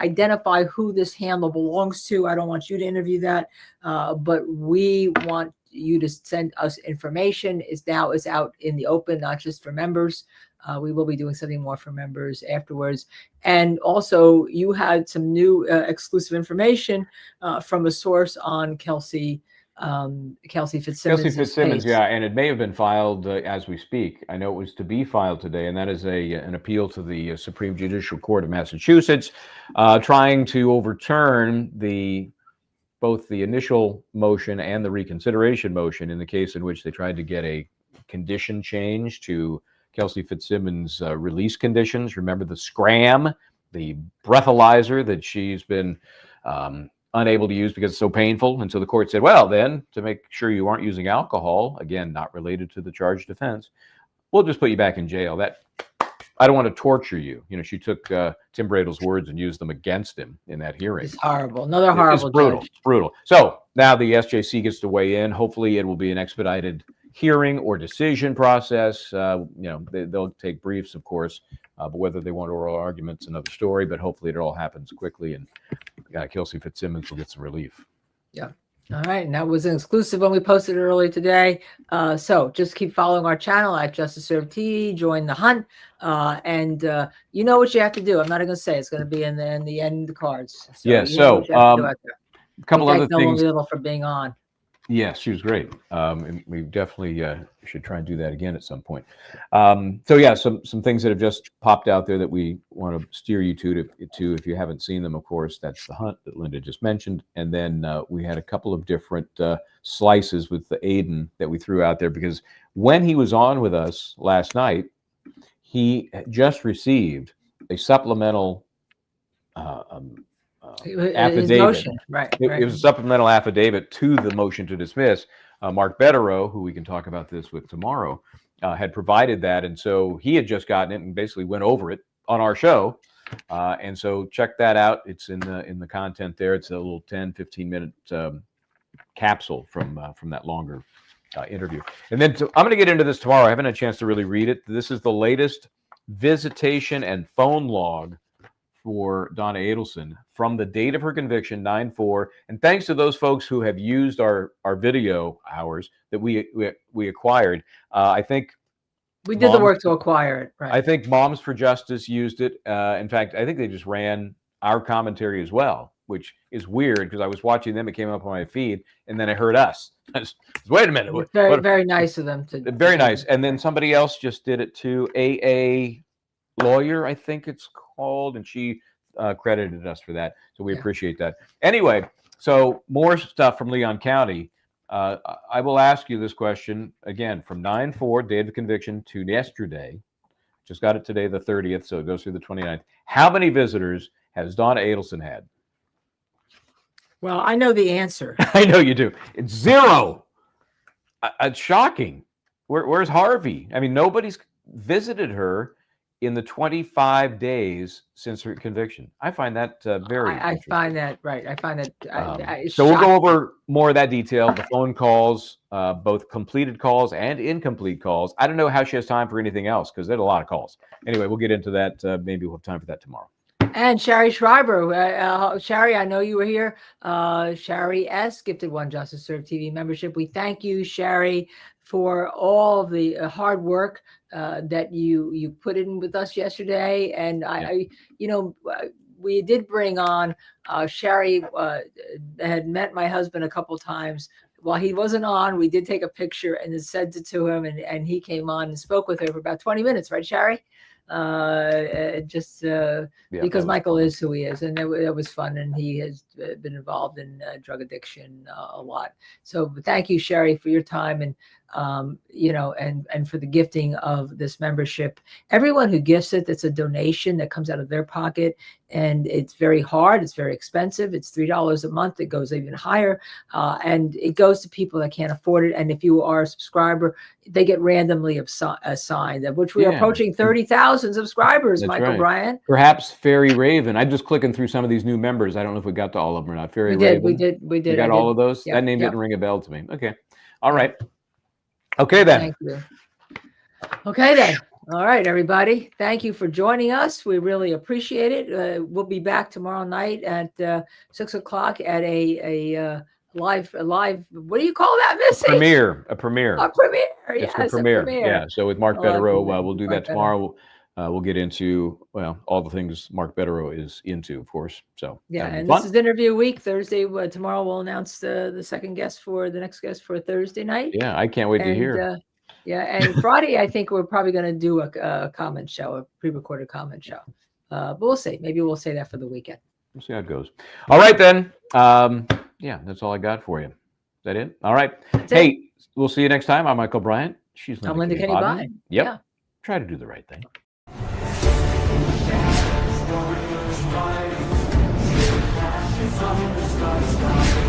identify who this handle belongs to. I don't want you to interview that, but we want you to send us information. Is out in the open, not just for members. We will be doing something more for members afterwards. And also, you had some new exclusive information from a source on Kelsey Fitzsimmons. Kelsey Fitzsimmons, yeah, and it may have been filed as we speak. I know it was to be filed today, and that is an appeal to the Supreme Judicial Court of Massachusetts, trying to overturn both the initial motion and the reconsideration motion in the case in which they tried to get a condition change to Kelsey Fitzsimmons' release conditions. Remember the scram, the breathalyzer that she's been unable to use because it's so painful. And so the court said, well, then to make sure you aren't using alcohol, again, not related to the charged offense, we'll just put you back in jail. That I don't want to torture you. You know, she took Tim Bradle's words and used them against him in that hearing. It's horrible. Another horrible. It's brutal. Judge. It's brutal. So now the SJC gets to weigh in. Hopefully it will be an expedited hearing or decision process. You know, they'll take briefs, of course, but whether they want oral arguments, another story. But hopefully it all happens quickly, and Kelsey Fitzsimmons will get some relief. Yeah. All right. And that was an exclusive when we posted it earlier today. So just keep following our channel at Justice Served TV. Join the hunt. And you know what you have to do. I'm not going to say. It's going to be in the end cards. So yeah. So a couple other things. Melanie Little for being on. Yes, she was great. And we definitely should try and do that again at some point. So yeah, some things that have just popped out there that we want to steer you to if you haven't seen them. Of course, that's the hunt that Linda just mentioned, and then we had a couple of different slices with the Aiden that we threw out there because when he was on with us last night, he just received a supplemental affidavit. Motion. Right, It was a supplemental affidavit to the motion to dismiss. Mark Betterow, who we can talk about this with tomorrow, had provided that. And so he had just gotten it and basically went over it on our show. And so check that out. It's in the content there. It's a little 10-15 minute capsule from that longer interview. And then I'm going to get into this tomorrow. I haven't had a chance to really read it. This is the latest visitation and phone log for Donna Adelson from the date of her conviction, 9/4, and thanks to those folks who have used our video hours that we acquired. I think we did the work to acquire it. Right. I think Moms for Justice used it. In fact, I think they just ran our commentary as well, which is weird because I was watching them. It came up on my feed, and then I heard us. Wait a minute. Very nice of them to. Very nice. And then somebody else just did it too. AA Lawyer, I think it's called, and she credited us for that. So we appreciate that. Anyway, so more stuff from Leon County. I will ask you this question again from 9/4, day of the conviction, to yesterday. Just got it today, the 30th, so it goes through the 29th. How many visitors has Donna Adelson had? Well, I know the answer. I know you do. It's 0. It's shocking. Where's Harvey? I mean, nobody's visited her in the 25 days since her conviction. I find that very I find that, right. I find that. So we'll go over more of that detail, the phone calls, both completed calls and incomplete calls. I don't know how she has time for anything else because there's a lot of calls. Anyway, we'll get into that. Maybe we'll have time for that tomorrow. And Sherry Schreiber, Sherry, I know you were here. Sherry S. gifted one Justice Served TV membership. We thank you, Sherry, for all the hard work that you put in with us yesterday. And we did bring on Sherry had met my husband a couple times. While he wasn't on, we did take a picture and then sent it to him, and he came on and spoke with her for about 20 minutes, right, Sherry? Because Michael is who he is, and it was fun, and he has been involved in drug addiction a lot. So thank you, Sherry, for your time and and for the gifting of this membership. Everyone who gifts it, that's a donation that comes out of their pocket, and it's very hard. It's very expensive. It's $3 a month. It goes even higher, and it goes to people that can't afford it. And if you are a subscriber, they get randomly assigned, of which we are approaching 30,000 subscribers. That's Michael right. Bryant. Perhaps Fairy Raven. I'm just clicking through some of these new members. I don't know if we got to all of them or not. Fairy Raven. We did. You got all of those? Yep. That name didn't ring a bell to me. Okay. All right. Okay, then. Thank you. Okay, then. All right, everybody. Thank you for joining us. We really appreciate it. We'll be back tomorrow night at 6 o'clock at a live. What do you call that, Missy? A premiere. Yes, a premiere. Yeah. So with Mark Betterow, we'll do that tomorrow. We'll get into all the things Mark Betterow is into, of course. So and this is interview week. Thursday, tomorrow we'll announce the next guest for Thursday night. Yeah, I can't wait to hear. And Friday I think we're probably going to do a comment show, a pre-recorded comment show. But we'll see. Maybe we'll say that for the weekend. We'll see how it goes. All right then. That's all I got for you. Is that it? All right. Hey, we'll see you next time. I'm Michael Bryant. I'm Linda Kenney Baden. Yep. Yeah. Try to do the right thing. It's start.